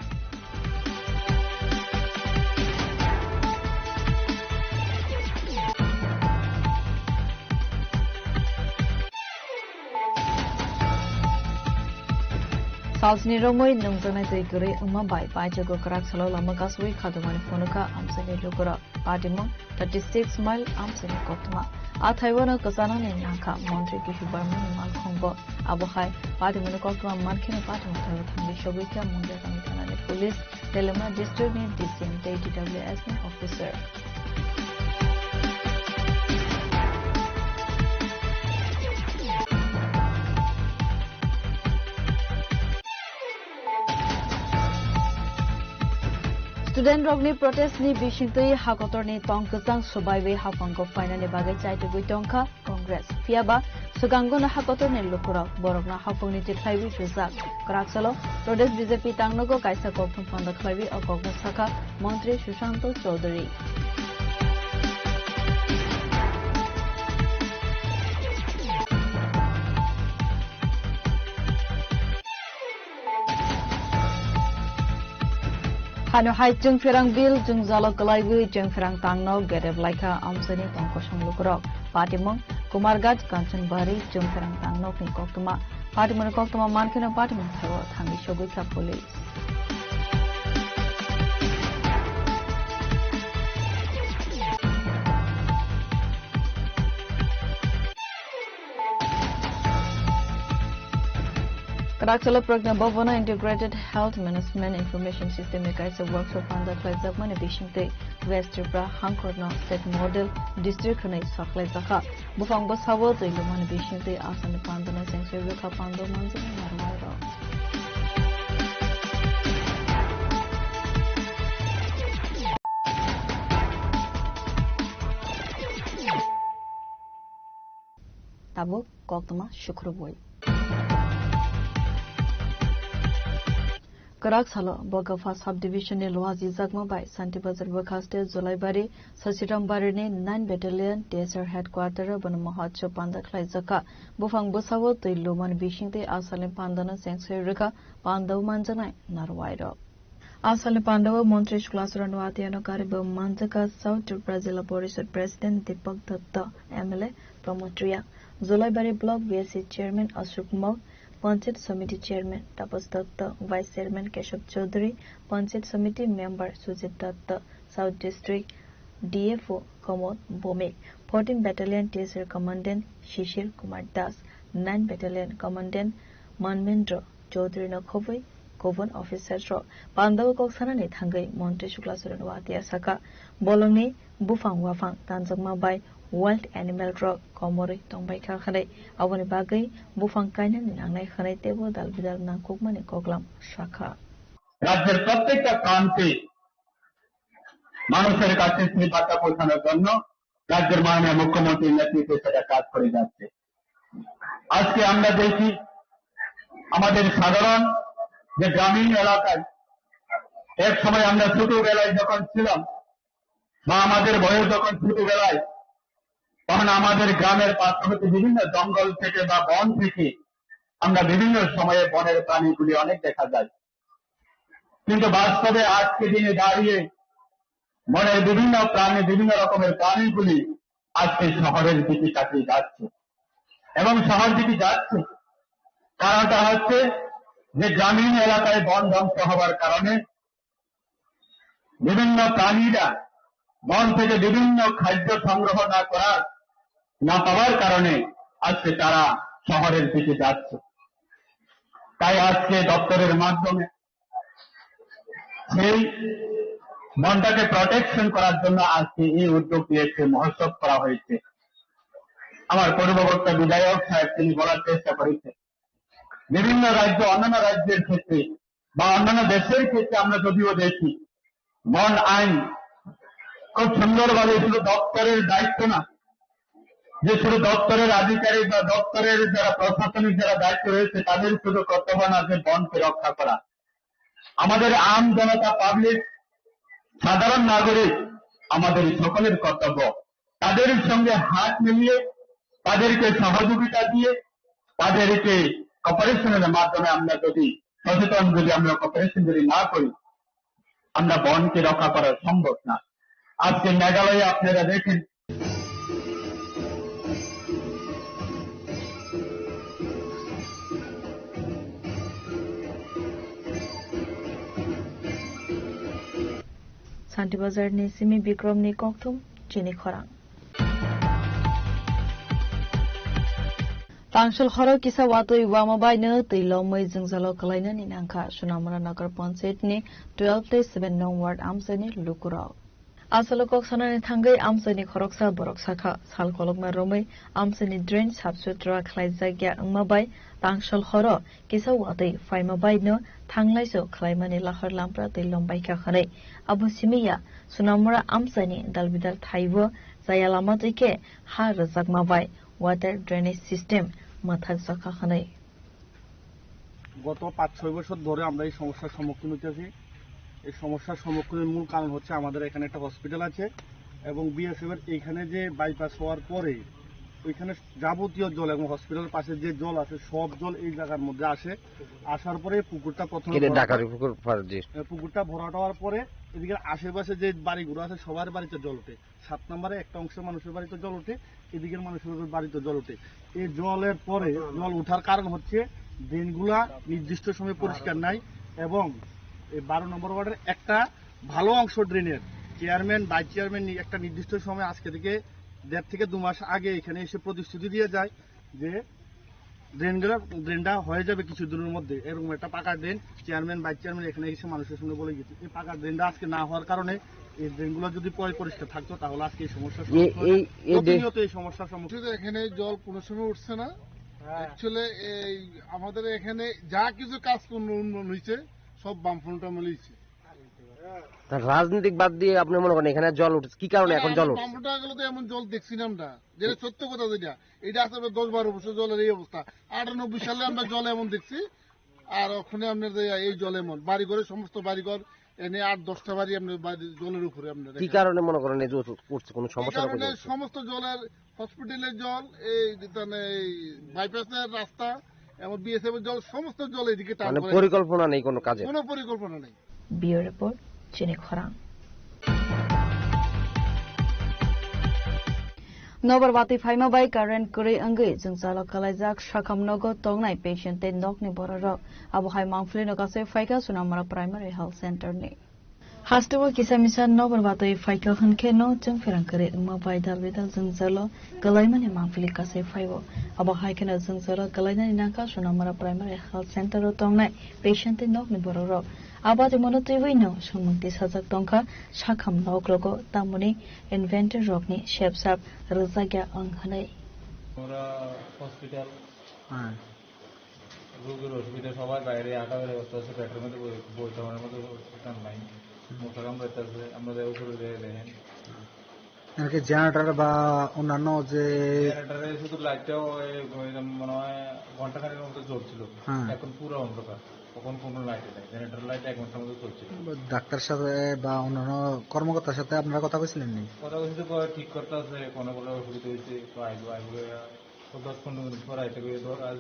Salsni romoi nungzana zegure umabai pajago karak salo lama kasui khadumani fonuka amsani lukura padimo 36 mile amsani koktuma athaiwana kasana ne nakha montri kishu barman mal khongbo abohai padimo koktuma markhina padimo tharo thambi shobika mungya kamithana ne police telema district ne DCM TWS officer Student Rogni protest ni bishintui hakotor ni tongkasang subaiwe hapango finally bagai chaite guitongka Congress fiaba sugangona hakotor ni lukura borokna hapungni titlaiwi rizak karaksalo protest BJP tangnogo kaisa kokthum panda khlaiwi okogna saka Mantri Sushanto Chaudhary Hanu hai jung firang bil jung zalo kalaiwi jung firang tangno gereb laika amsani tongkosong lukurok patimong Kumargaj Kanchan Bari jung firang tangno pin koktuma patimong koktuma mankina patimong thawo thangi shogui police Karaksala Pragna Bhavana Integrated Health Management Information System Ekaisa Workshop Panda Klaizak Mane Bishingte West Tripura Hankorno State Model District Khanai Saklai Zaka Bufang Basawo Zailu Mane Bishingte Asami Pandana Sanctuary Vika Pando Manzana Narwairo Tabu Koktama Shukruboi Karaksalo Bogafa Subdivision ne Lohazi Zagma by Santi Bazar Bakaste Zulaibari Sasiram ne 9 Battalion Desert Headquarter Banamahacho Panda Klaizaka Bufang Busawo Tiluman Bishingte Asalim Pandana Sanctuary Pandav Manjana Narwairo Asalim Pandava Montrish Classranwatiano Karibu Manjaka South to Brazil Borisot President Deepak Dutta MLA Promotria Zulaibari Block VSC Chairman Ashok Mok Panchayat Samiti Chairman Tapas Datta, Vice Chairman Keshav Chaudhary, Panchayat Samiti Member Sujit Datta, South District DFO Kamod Bome, 14 Battalion Taser Commandant Shishir Kumar Das, 9 Battalion Commandant Manmendra Chaudhary Nakhovai, Kovan Officer Ro, Pandav Koksana ne Thangai, Monte Shuklasuran Watia Saka, Bolongi, Bufang Wafang, Tanzagma by Wild Animal Rock, Komori, Tombai Kakare, Avani Bagai, Bufang Kainan, Nangai Hane Tebo, Dalbidal Nankukman, Koklam, Shaka. রাজ্যের প্রত্যেকটা প্রান্তে মানুষের কাছে সেই বার্তা পৌঁছানোর জন্য রাজ্যের মাননীয় মুখ্যমন্ত্রীর নেতৃত্বে সেটা কাজ করে যাচ্ছে আজকে আমরা দেখি আমাদের সাধারণ যে গ্রামীণ এলাকায় এক সময় আমরা ছোটবেলায় যখন ছিলাম বা আমাদের বয়স যখন ছোটবেলায় তখন আমাদের গ্রামের পার্শ্ববর্তী বিভিন্ন জঙ্গল থেকে বা বন থেকে আমরা বিভিন্ন সময়ে বনের প্রাণীগুলি অনেক দেখা যায় কিন্তু বাস্তবে আজকে দিনে দাঁড়িয়ে বনের বিভিন্ন প্রাণী বিভিন্ন রকমের প্রাণীগুলি আজকে শহরের দিকে তাকিয়ে যাচ্ছে এবং শহর দিকে যাচ্ছে কারণটা হচ্ছে যে গ্রামীণ এলাকায় বন ধ্বংস হওয়ার কারণে বিভিন্ন প্রাণীরা বন থেকে বিভিন্ন খাদ্য সংগ্রহ না পাওয়ার কারণে আজকে তারা শহরের দিকে যাচ্ছে তাই আজকে দপ্তরের মাধ্যমে সেই বনটাকে প্রটেকশন করার জন্য আজকে এই উদ্যোগ নিয়েছে মহোৎসব করা হয়েছে আমার পূর্ববর্তী বিধায়ক সাহেব তিনি বলার চেষ্টা করেছেন বিভিন্ন রাজ্য অন্যান্য রাজ্যের ক্ষেত্রে বা অন্যান্য দেশের ক্ষেত্রে আমরা যদিও দেখি বন আইন খুব সুন্দরভাবে শুধু দপ্তরের দায়িত্ব না যে শুধু দপ্তরের আধিকারিক বা দপ্তরের যারা প্রশাসনিক যারা দায়িত্ব রয়েছে তাদের শুধু কর্তব্য না যে বনকে রক্ষা করা আমাদের আম জনতা পাবলিক সাধারণ নাগরিক আমাদের সকলের কর্তব্য তাদের সঙ্গে হাত মিলিয়ে তাদেরকে সহযোগিতা দিয়ে তাদেরকে কপারেশনের মাধ্যমে আমরা যদি সচেতন যদি আমরা কপারেশন যদি না করি আমরা বনকে রক্ষা করা সম্ভব না আজকে মেঘালয়ে আপনারা দেখেন Santibajarni Simi Bikramni Koktum Chini Khorang. Tangshal Khoro Kisa Watoi Wamabai No Tilo Mai Zingzalo Kalainan in Anka Sunamana Nagar Ponset ni 12-7 Nong Ward Amsani Lukurao. Asalokok Sanani Tangai Amsani Khoroksa Boroksaka Salkolokma Romai Amsani Drain Subsutra Klaizagya Mabai Tangshal Khoro Kisa Watoi Faimabai No Tanglaiso Klaimani Lahar Lampra Tilom Baika Khane Abu Simiya Sunamura Amsani Dalbidal Taiwo Zayalamatike Ha Razak Mabai Water Drainage System মাথার চাকাখানে গত 5-6 বছর ধরে আমরা এই সমস্যার সম্মুখীন হতেছি। এই সমস্যার সম্মুখীনের মূল কারণ হচ্ছে আমাদের এখানে একটা হসপিটাল আছে এবং বিএসএফ এর এইখানে যে বাইপাস হওয়ার পরে ওইখানে যাবতীয় জল এবং হসপিটালের পাশে যে জল আছে সব জল এই জায়গার মধ্যে আসে। আসার পরে পুকুরটা প্রথমে পুকুরটা ভরাট হওয়ার পরে এদিকে আশেপাশে যে বাড়িগুলো আছে সবার বাড়িতে জল ওঠে। 7 নম্বরে একটা অংশের মানুষের বাড়িতে জল ওঠে, এদিকের মানুষের বাড়িতে জল ওঠে। এই জলের পরে জল ওঠার কারণ হচ্ছে ড্রেনগুলা নির্দিষ্ট সময়ে পরিষ্কার নাই এবং এই 12 নম্বর ওয়ার্ডের একটা ভালো অংশ ড্রেনের চেয়ারম্যান ভাইস চেয়ারম্যান একটা নির্দিষ্ট সময় আজকে থেকে 1.5 থেকে 2 মাস আগে এখানে এসে প্রতিশ্রুতি দিয়ে যায় যে ড্রেনটা হয়ে যাবে কিছু দিনের মধ্যে। এরকম একটা পাকা ড্রেন চেয়ারম্যান ভাইস চেয়ারম্যান এখানে এসে মানুষের সঙ্গে বলে গেছে। এই পাকা ড্রেনটা আজকে না হওয়ার কারণে এই ড্রেনগুলো যদি পরে পরিষ্কার থাকতো তাহলে আজকে এই সমস্যার সম্মুখীন। এখানে জল কোনো সময় উঠছে না। অ্যাকচুয়ালি এই আমাদের এখানে যা কিছু কাজ উন্নয়ন হয়েছে সব বামফ্রন্ট আমলে হয়েছে। রাজনৈতিক বাদ দিয়ে আপনি মনে করেন এখানে জল উঠছে কি কারণে এখন জল উঠছে? বামফ্রন্ট গেলে তো এমন জল দেখছি না আমরা, যেটা সত্য কথা যেটা এটা আসলে 10-12 বছর জলের এই অবস্থা। 98 সালে আমরা জল এমন দেখছি আর ওখানে আপনার এই জল এমন বাড়ি ঘরে সমস্ত বাড়ি ঘর এনে 8-10টা বাড়ি আপনার জলের উপরে আপনার কি কারণে মনে করেন এই জল উঠছে কোনো সমস্যা কারণে সমস্ত জলের হসপিটালের জল এই বাইপাসের রাস্তা এবং বিএসএফ এর জল সমস্ত জল এদিকে টান করে। পরিকল্পনা নেই কোনো কাজে, কোনো পরিকল্পনা নেই। বিউরো রিপোর্ট চিনি খরাং। Nobarwati Faima by Karen Kuri Angi, Zungsalo Kalajak, Shakamnogo, Tongnai patient, and Nokni Borok, Abuhai Manfli Nogase Faika, Sunamara Primary Health Center. Hastawa Kisamisa Nobarwati Faika Hankeno, Jumferankari, Mabai Dalvita, Zungsalo, Galaiman and Manfli Kase Faivo, Abuhai Kana Zungsalo, Galainan Naka, Sunamara Primary Health Center, Tongnai patient, and Nokni Borok. About the monotivino, Shumuntis Hazak Tonka, Shakam Noglogo, Tamuni, Inventor Rockney, Shapes Up, Rosaga Anghane. Hospital রোগীর অসুবিধা সবার বাইরে আটা বেড়ে বসতে আছে, পেটের মধ্যে বৈঠকের মধ্যে স্থান নাই, মোটা কাম রয়েছে, আমরা উপরে দেখেন জেনারেটর বা অন্যান্য যে জেনারেটরে শুধু লাইটটাও মনে হয় ঘন্টাখানেকের মতো জ্বলছিল, এখন পুরো অন্ধকার। তখন কোনো লাইট নেই, জেনারেটর লাইট 1 ঘন্টার মতো চলছিল। ডাক্তার সাথে বা অন্যান্য কর্মকর্তার সাথে আপনারা কথা বলছিলেন নি? কথা বলছি তো ঠিক করতে আছে, কোনো কোনো অসুবিধা হয়েছে তো আইবো 10-15 মিনিট পর আইতে গিয়ে ধর আজ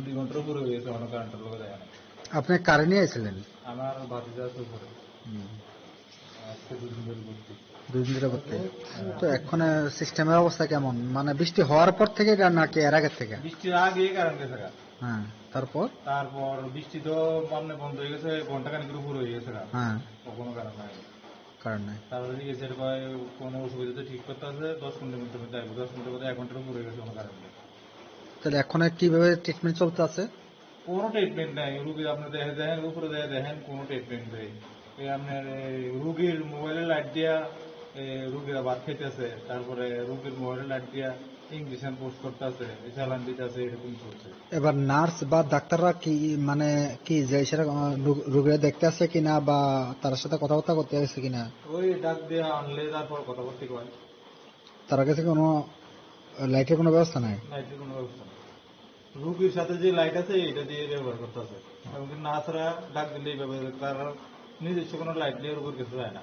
2 ঘন্টার উপরে হয়ে গেছে, অনেক কারেন্টের লোক যায় না। আপনি কারে নিয়ে এসেছিলেন? আমার ভাতিজা আছে উপরে, আজকে 2 দিন ধরে ঘুরছি। 2 দিন ধরে ঘুরতে। তো এখন সিস্টেমের অবস্থা কেমন, মানে বৃষ্টি হওয়ার পর থেকে নাকি এর আগে থেকে? বৃষ্টির আগে কারেন্ট গেছে। হ্যাঁ, তারপর বৃষ্টি তো সামনে বন্ধ হয়ে গেছে, ঘন্টাখানেকের উপর হয়ে গেছে। হ্যাঁ, কখনো কারেন্ট নাই। তারপরে গেছে কোনো অসুবিধা তো ঠিক করতে আছে, 10 মিনিটের মধ্যে আসবো, 10 মিনিটের মধ্যে 1 ঘন্টার উপর হয়ে গেছে কোনো কারেন্ট নেই। তাহলে এখন কিভাবে ট্রিটমেন্ট চলতে আছে? কোনো ট্রিটমেন্ট নাই, রুগী আপনি দেখেন উপরে দেখেন কোনো ট্রিটমেন্ট নেই। আপনার রুগীর মোবাইলে লাইট দিয়া রুগীরা ভাত খাইতেছে, তারপরে রুগীর মোবাইলে লাইট দিয়া ইঞ্জেকশন পোস্ট করতে আছে, চালান দিতে আছে, এরকম চলছে। এবার নার্স বা ডাক্তাররা কি মানে কি যে সেটা রোগীরা দেখতে আসে কিনা বা তার সাথে কথাবার্তা করতে আসে কিনা? ওই ডাক দিয়ে আনলে তারপর কথা বলতে কয়। তার কাছে কোনো লাইটের কোনো ব্যবস্থা নাই? লাইটের কোনো ব্যবস্থা নেই, রুগীর সাথে যে লাইট আছে এটা দিয়ে ব্যবহার করতে আছে। এবং নার্সরা ডাক দিলেই ব্যবহার, তারা নিজস্ব কোনো লাইট দিয়ে রুগীর কাছে যায় না।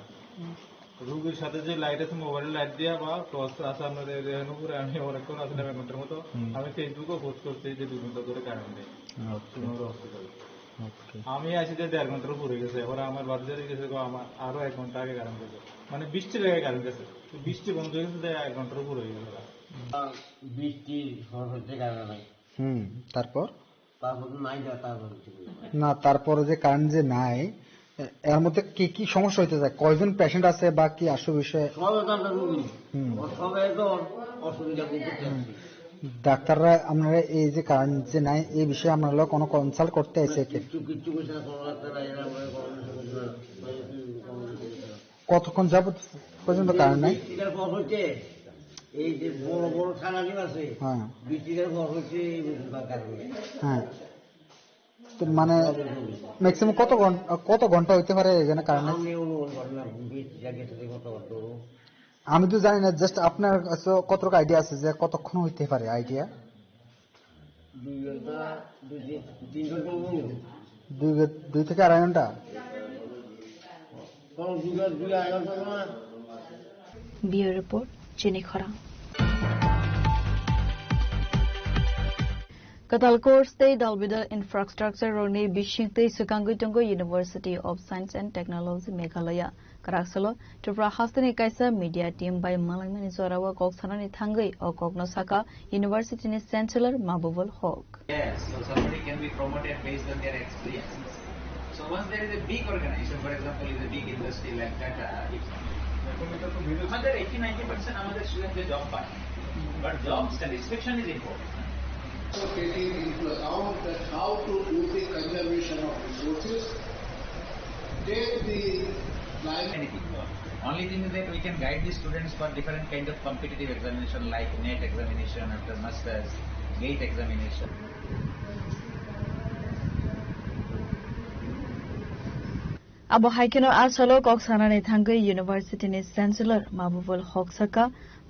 রুগীর সাথে যে লাইট আছে মোবাইলের লাইট দিয়া বা টর্চ আছে আপনাদের উপরে, আমি অনেকক্ষণ আছে 1 ঘন্টার মতো, আমি ফেসবুকেও পোস্ট করছি যে 2 ঘন্টা ধরে কারেন্ট নেই হসপিটালে। আমি আসি যে 1.5 ঘন্টার উপরে গেছে, এবার আমার বাচ্চাদের গেছে আমার আরো 1 ঘন্টা আগে কারেন্ট গেছে, মানে বৃষ্টির আগে কারেন্ট গেছে, বৃষ্টি বন্ধ হয়ে গেছে 1 ঘন্টার উপরে হয়ে গেছে। বৃষ্টি হচ্ছে কারেন্ট নাই। তারপর নাই, না তারপরে যে কারেন্ট যে নাই এর মধ্যে কি কি সমস্যা হইতে যায়, কয়জন পেশেন্ট আছে বা কি আসল বিষয়ে সবাই তো অসুবিধা করতে ডাক্তাররা আপনারা এই যে কারণ যে নাই এই বিষয়ে আপনারা কোনো কনসাল্ট করতে এসে কিছু কতক্ষণ যাবত পর্যন্ত কারণ নাই? এই যে বড় বড় থানাগুলো আছে হ্যাঁ বৃষ্টির পর হচ্ছে হ্যাঁ, তো মানে ম্যাক্সিমাম কত ঘন্টা হইতে পারে এখানে কারণ? আমি তো জানি না, জাস্ট আপনার কাছে কতটুকু আইডিয়া আছে যে কতক্ষণ হইতে পারে আইডিয়া? 2 থেকে 2.5 ঘন্টা। Bureau Report, Jenny Khora. Katalkor State Dalbida Infrastructure Roni Bishingte Sukangutongo University of Science and Technology Meghalaya. Karaksalo, Tripura Hastani Kaisa Media Team by Malaman Zorawa Koksanani Tangai or Kognosaka University Chancellor Mabubul Hawk. Yes, so somebody can be promoted based on their experiences. So once there is a big organization, for example, is a big industry like Tata, আমাদের 80-90% আমাদের স্টুডেন্টদের job পায়, but job satisfaction is important. So taking into account that how to do the conservation of resources, take the anything. Only thing is that we can guide the students for different kind of competitive examination like NET examination, after masters, GATE examination. Abo Haikino Asolo Koksanani Tangai University ni Chancellor Mabubul Hoksaka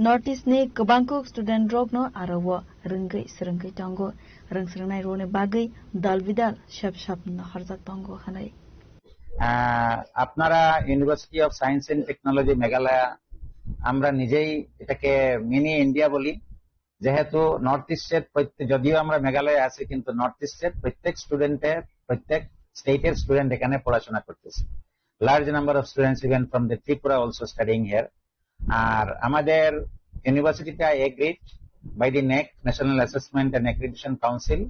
Northeast ni Kabangkok student drogno Arawa Rungai Srungai Tango Rungsrunai Rone Bagai Dalvidal Shap Shap Naharzak Tango Hanai. আপনারা university of science and technology Meghalaya আমরা নিজেই এটাকে mini India বলি, যেহেতু north ইস্টের যদিও আমরা মেঘালয়ে আছি কিন্তু নর্থ ইস্টের প্রত্যেক স্টেটের স্টুডেন্ট এখানে পড়াশোনা করতেছে। Large number of students even from the Tripura also studying here. আর আমাদের ইউনিভার্সিটিটা agreed by the NAAC national assessment and accreditation council.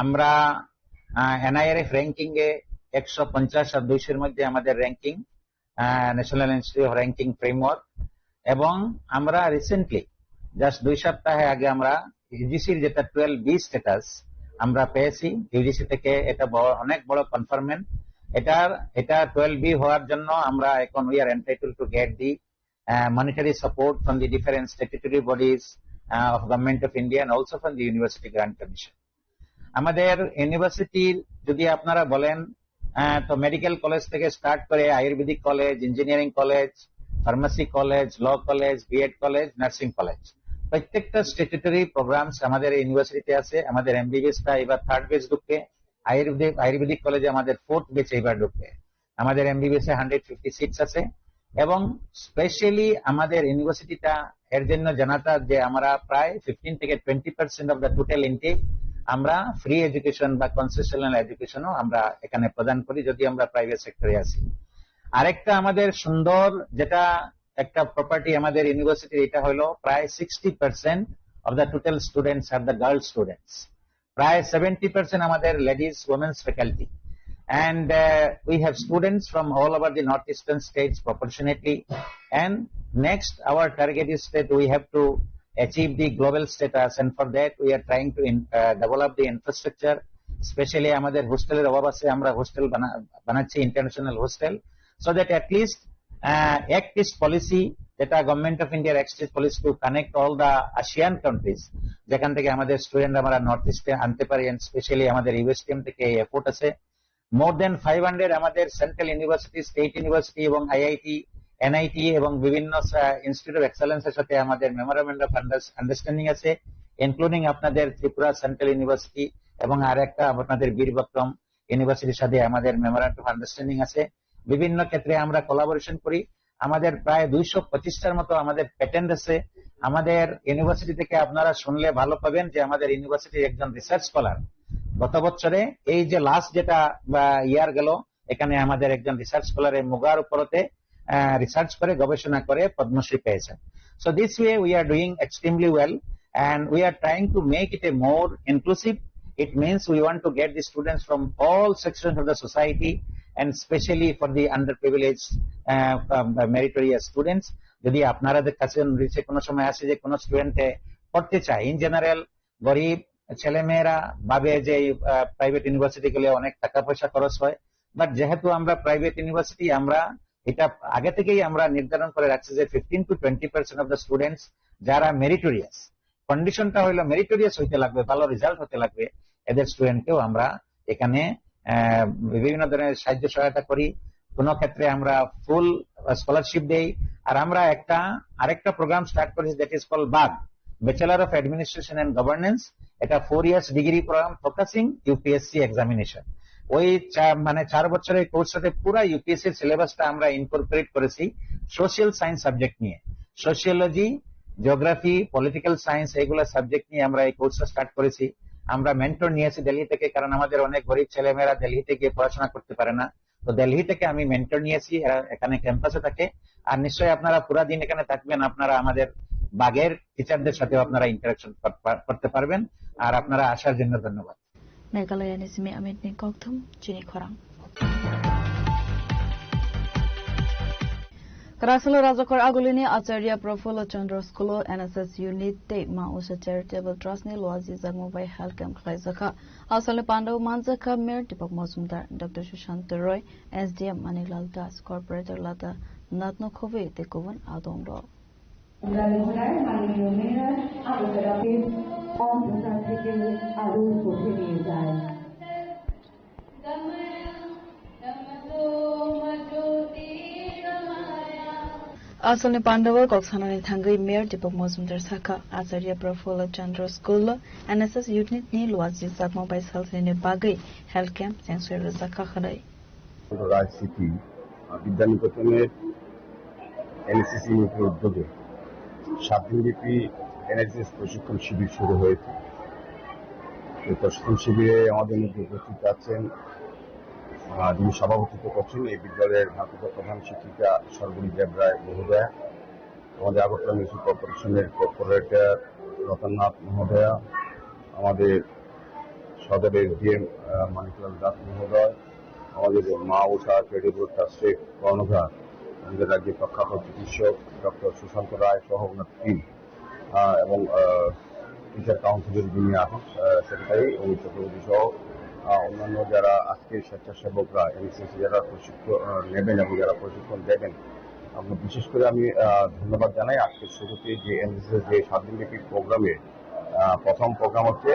আমরা NIRF র্যাঙ্কিং এ 150 আর 200 মধ্যে আমাদের ranking, national institute of ranking framework. এবং আমরা রিসেন্টলি জাস্ট 2 সপ্তাহ আগে আমরা ইউজিসির যেটা 12B স্ট্যাটাস আমরা পেয়েছি ইউজিসি থেকে। এটা অনেক বড় কনফার্মেন্ট। এটা 12B হওয়ার জন্য আমরা এখন we are entitled to get the monetary support from the different statutory bodies of Government of India and also from the University Grant Commission. আমাদের ইউনিভার্সিটির যদি আপনারা বলেন তো মেডিকেল কলেজ থেকে স্টার্ট করে ayurvedic college, engineering college, pharmacy college, law college, BEd college, nursing college, প্রত্যেকটা statutory programmes আমাদের ইউনিভার্সিটিতে আছে। আমাদের MBBS-টা এবার 3rd ব্যাচ ঢুকবে, আয়ুর্বেদিক কলেজে আমাদের 4th ব্যাচ এবার ঢুকবে। আমাদের MBBS-এ 150 সিটস আছে। এবং স্পেশালি আমাদের ইউনিভার্সিটিটা এর জন্য জানাতা যে আমরা প্রায় 15 থেকে 20% অফ দ্য টোটাল ইনটেক আমরা ফ্রি এডুকেশন বা কনসেশনাল এডুকেশনও আমরা এখানে প্রদান করি, যদি আমরা প্রাইভেট সেক্টরে আছি। আরেকটা আমাদের সুন্দর যেটা একটা প্রপার্টি আমাদের ইউনিভার্সিটির, এটা হলো প্রায় 60% of the total students are the girl students. প্রায় 70% আমাদের ladies women's faculty. And we have students from all over the northeastern states proportionately. And next, our target is that we have to achieve the global status, and for that we are trying to develop the infrastructure. Especially আমাদের হোস্টেলের অভাব আছে, আমরা hostel বানাচ্ছি, international hostel, so that at least Act East policy, যেটা government of ইন্ডিয়ার Act East policy to connect all the ASEAN countries, যেখান থেকে আমাদের স্টুডেন্ট আমরা নর্থ ইস্টে আনতে পারি। and স্পেশালি আমাদের USTM থেকে এই এফোর্ট আছে। More than 500 আমাদের সেন্ট্রাল ইউনিভার্সিটি, স্টেট ইউনিভার্সিটি এবং IIT, NIT এবং বিভিন্ন ইনস্টিটিউট অফ এক্সেলেন্সের সাথে আমাদের মেমোরান্ডাম অফ আন্ডারস্ট্যান্ডিং আছে, ইনক্লুডিং আপনাদের ত্রিপুরা সেন্ট্রাল ইউনিভার্সিটি এবং আরেকটা আপনাদের বীর বিক্রম ইউনিভার্সিটির সাথে আমাদের মেমোরান্ডাম অফ আন্ডারস্ট্যান্ডিং আছে। বিভিন্ন ক্ষেত্রে আমরা কোলাবোরেশন করি। আমাদের প্রায় 225টার মতো আমাদের প্যাটেন্ট আছে। আমাদের ইউনিভার্সিটি থেকে আপনারা শুনলে ভালো পাবেন যে আমাদের ইউনিভার্সিটির একজন রিসার্চ স্কলার গত বছরে এই যে লাস্ট যেটা ইয়ার গেল, এখানে আমাদের একজন রিসার্চ স্কলারের মুগার উপরতে রিসার্চ করে গবেষণা করে পদ্মশ্রী পেয়েছেন। So this way we are doing extremely well and we are trying to make it a more inclusive. It means we want to get the students from all sections of the society and especially for the underprivileged meritorious students. যদি আপনাদের কাছে রিসে কোনো সময় আসে যে কোনো স্টুডেন্টে পড়তে চায়, ইন জেনারেল গরিব ছেলেমেয়েরা ভাবে যে প্রাইভেট ইউনিভার্সিটি গেলে অনেক টাকা পয়সা খরচ হয়, বাট যেহেতু আমরা প্রাইভেট ইউনিভার্সিটি আমরা এটা আগে থেকেই আমরা নির্ধারণ করে রাখছি যে 15 to 20% অফ দ্য স্টুডেন্টস যারা মেরিটোরিয়াস, কন্ডিশনটা হইলো মেরিটোরিয়াস হইতে লাগবে, ভালো রেজাল্ট হতে লাগবে, এদের স্টুডেন্টকেও আমরা এখানে বিভিন্ন ধরনের সাহায্য সহায়তা করি। কোন ক্ষেত্রে আমরা ফুল স্কলারশিপ দেই। আর আমরা আরেকটা প্রোগ্রাম স্টার্ট করেছি, that is call BAG, bachelor of administration and governance. এটা 4 years degree programme focusing UPSC examination. ওই 4 বছরের কোর্সটাতে পুরো ইউপিএসসি সিলেবাসটা আমরা ইনকর্পোরেট করেছি সোশ্যাল সায়েন্স সাবজেক্ট নিয়ে, সোশিওলজি, জিওগ্রাফি, পলিটিক্যাল সায়েন্স, এগুলো সাবজেক্ট নিয়ে আমরা এই কোর্সটা স্টার্ট করেছি। আমরা মেন্টর নিয়েছি দিল্লি থেকে, কারণ আমাদের অনেক গরিব ছেলেমেয়েরা দিল্লিতে গিয়ে পড়াশোনা করতে পারে না, তো দিল্লি থেকে আমি মেন্টর নিয়েছি, এখানে ক্যাম্পাসে থাকে। আর নিশ্চয়ই আপনারা পুরা দিন এখানে থাকবেন, আপনারা আমাদের বাগের টিচারদের সাথেও আপনারা ইন্টারাকশন করতে পারবেন। আর আপনারা আসার জন্য ধন্যবাদ। মেঘালয়ানি সিমি আমিতনি কক্থম চিনি খরাং Karaksalo Rajakor Agulini Acharya Profula Chandra School NSS Unit Te Ma Usha Charitable Trust ni Loazi Zagmobay Health Camp Klaizaka Asale Pandav Manzaka Mayor Deepak Mazumdar Dr. Sushant Roy SDM Manilal Das Corporator Lata Natno Khove Tekovan Adongro Asalni Pandava Koksanani Thangai Mayor Deepak Mazumdar Saka Acharya Profula Chandra School NSS Unit ni Loazi Zagmobay Health ni Bagai Health Camp Sensor Zaka Kharai রাজসিটি বিদ্যানিকেতনের NSS ইউনিটের উদ্যোগে 7 দিনব্যাপী NSS প্রশিক্ষণ শিবির শুরু হয়েছে। এই প্রশিক্ষণ শিবিরে আমাদের মধ্যে উপস্থিত আছেন যিনি সভাপতিত্ব করছেন এই বিদ্যালয়ের ভারপ্রাপ্ত প্রধান শিক্ষিকা সর্বরী দেবরায় মহোদয়া, আমাদের আগরতলা মিউনিসিপাল কর্পোরেশনের কর্পোরেটর রতননাথ মহোদয়া, আমাদের সদরের এসডিএম মানিকলাল দাস মহোদয়, আমাদের মা উষা চ্যারিটেবল ট্রাস্টের কর্ণধার, আমাদের রাজ্যের প্রখ্যাত চিকিৎসক ডক্টর সুশান্ত রায় সহ ওনার টিম, এবং টিচার কাউন্সিলের যিনি আছেন সেক্রেটারি অমিত চক্রবর্তী সহ অন্যান্য যারা আজকের স্বেচ্ছাসেবকরা এনএসএস যারা প্রশিক্ষণ নেবেন এবং যারা প্রশিক্ষণ দেবেন, বিশেষ করে আমি ধন্যবাদ জানাই। আজকের শুরুতে যে এনএসএস যে 7 দিনব্যাপী প্রোগ্রামে প্রথম প্রোগ্রাম হচ্ছে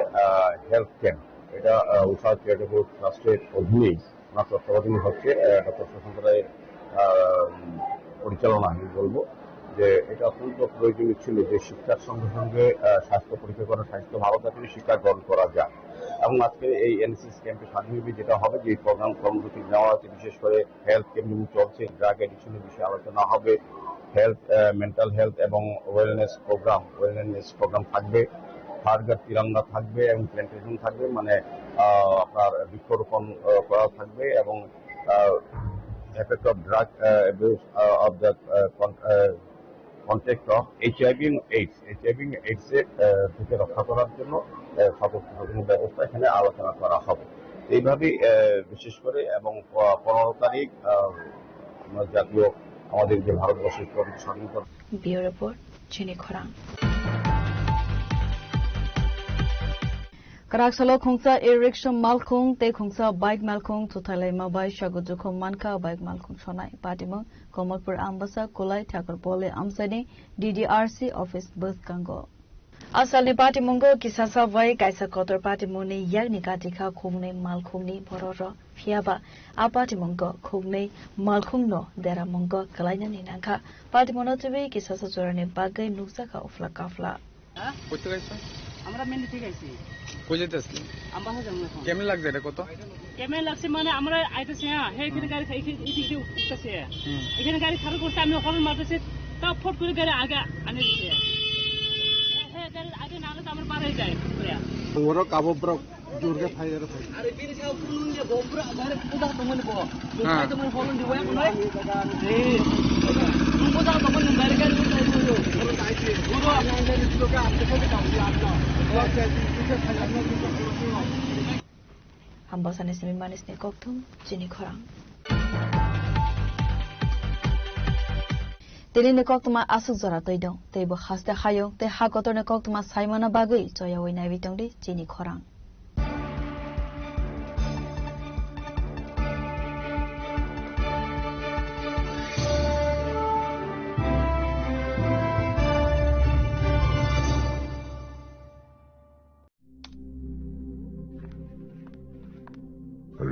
হেলথ ক্যাম্প, এটা উষা চ্যারিটেবল ট্রাস্টের অধীনেই ওনার তত্ত্বাবধানে হচ্ছে, ডক্টর সুশান্ত রায়ের পরিচালনা আমি বলবো যে এটা অত্যন্ত প্রয়োজনীয় ছিল যে শিক্ষার সঙ্গে সঙ্গে স্বাস্থ্য পরীক্ষা করা, স্বাস্থ্য ভালো থাকলে শিক্ষা গ্রহণ করা যায়। এবং আজকে এই এনএসএস ক্যাম্পে স্বাধীনভাবে যেটা হবে যে প্রোগ্রাম কর্মসূচি নেওয়া হচ্ছে, বিশেষ করে হেলথ ক্যাম্প যেমন চলছে, ড্রাগ এডিকশনের বিষয়ে আলোচনা হবে, হেলথ মেন্টাল হেলথ এবং ওয়েলনেস প্রোগ্রাম থাকবে, ফারগার তিরঙ্গা থাকবে এবং প্ল্যান্টেশন থাকবে, মানে আপনার বৃক্ষরোপণ করা থাকবে, এবং effect of drug abuse of the context of HIV and AIDS এর থেকে রক্ষা করার জন্য সতর্কতামূলক ব্যবস্থা এখানে আলোচনা করা হবে। এইভাবেই বিশেষ করে এবং 15 তারিখ জাতীয় আমাদের যে ভারতবর্ষের স্বাধীনতা। ব্যুরো রিপোর্ট চিনি খরাং Karaksalo Khongsa e-rickshaw malkhung te khongsa bike malkhung tuthalai mabai shagudukho manka bike malkhung shonai patimong Komalpur ambasa Kulai Thakur Pole amsani DDRC office bus kango Asalni patimongo kisasa vai kaisa kotor patimoni yagni katika khungne malkhungni bororo phiaba apatimongo khungne malkhungno dera mongo kalaina ninangka patimono tebe kisasa jorane bagai nuksaka ofla kafla কত গাইছো আমরা মেনে ঠিক আইছি কই যেতেছি আমরা যাবো এখন কেমন লাগছে এটা কত কেমন লাগছে মানে আমরা আইতেছি হ্যাঁ এখানে গাড়ি এদিকে উঠতেছে এখানে গাড়ি খারাপ করতে আমি হর্ন মারতেছি তাও ফট করে গাড়ি আগে আনে দিছে হ্যাঁ গাড়ি আগে না হলে আমরা পারে যাই ওরা কাবো ব্রক জোরকে ফাইয়ার ফাই আরে বিনি সাউ কুলুন যে গোবরা আরে পুদা তোমার বো হ্যাঁ তোমার হলন দিও এখন নয় এই পুদা তোমার গাড়ি গাড়ি Hambasani semi manis ni koktum chini khorang Tilini koktuma asuk zora toidong, teibo haste hayong, te hakotone koktuma saimana bagui, joya wina vitongdi, jini korang.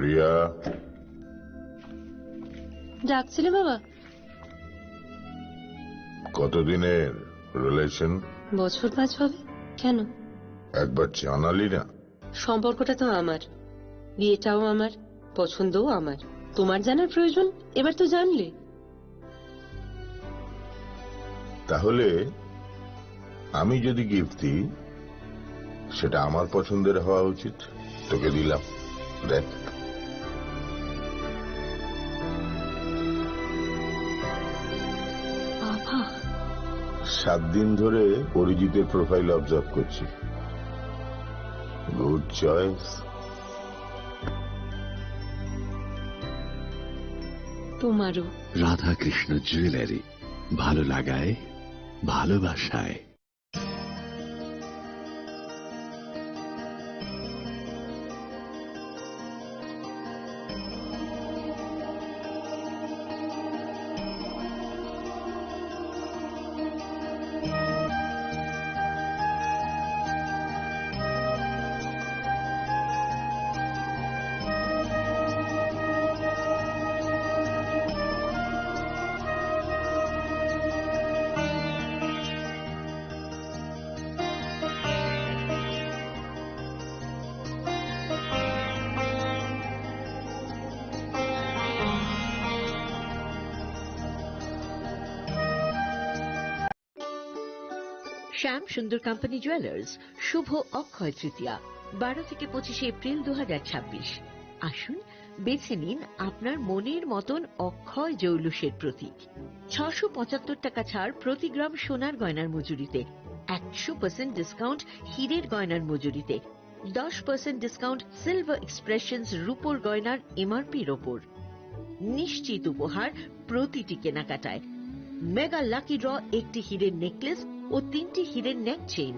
Riya ডাকছিলে বাবা? কতদিনের রিলেশন? বছর 5 হবে। কেন? একবার জানালি না? সম্পর্কটা তো আমার, বিয়েটাও আমার, পছন্দও আমার। তোমার জানার প্রয়োজন এবার তো জানলে। তাহলে আমি যদি গিফট দিই সেটা আমার পছন্দের হওয়া উচিত। তোকে দিলাম, দেখ। বাবা, 7 দিন ধরে অরিজিতের প্রোফাইল অবজার্ভ করছি। Good choice. তোমারও। রাধাকৃষ্ণ জুয়েলারি, ভালো লাগায় ভালোবাসায়। শ্যাম সুন্দর কোম্পানি জুয়েলার্স শুভ অক্ষয় তৃতীয়া 12 থেকে 25 এপ্রিল 2026। আসুন বেছে নিন আপনার মনের মতন অক্ষয় জৌলুসের প্রতীক। 675 টাকা ছাড় প্রতি গ্রাম সোনার গয়নার মজুরিতে, 100% ডিসকাউন্ট হীরের গয়নার মজুরিতে, 10% ডিসকাউন্ট সিলভার এক্সপ্রেশনস রূপোর গয়নার এমআরপির ওপর। নিশ্চিত উপহার প্রতিটি কেনাকাটায়। মেগা লাকি ড্র, একটি হীরের নেকলেস ও 3টি হীরের নেক চেইন।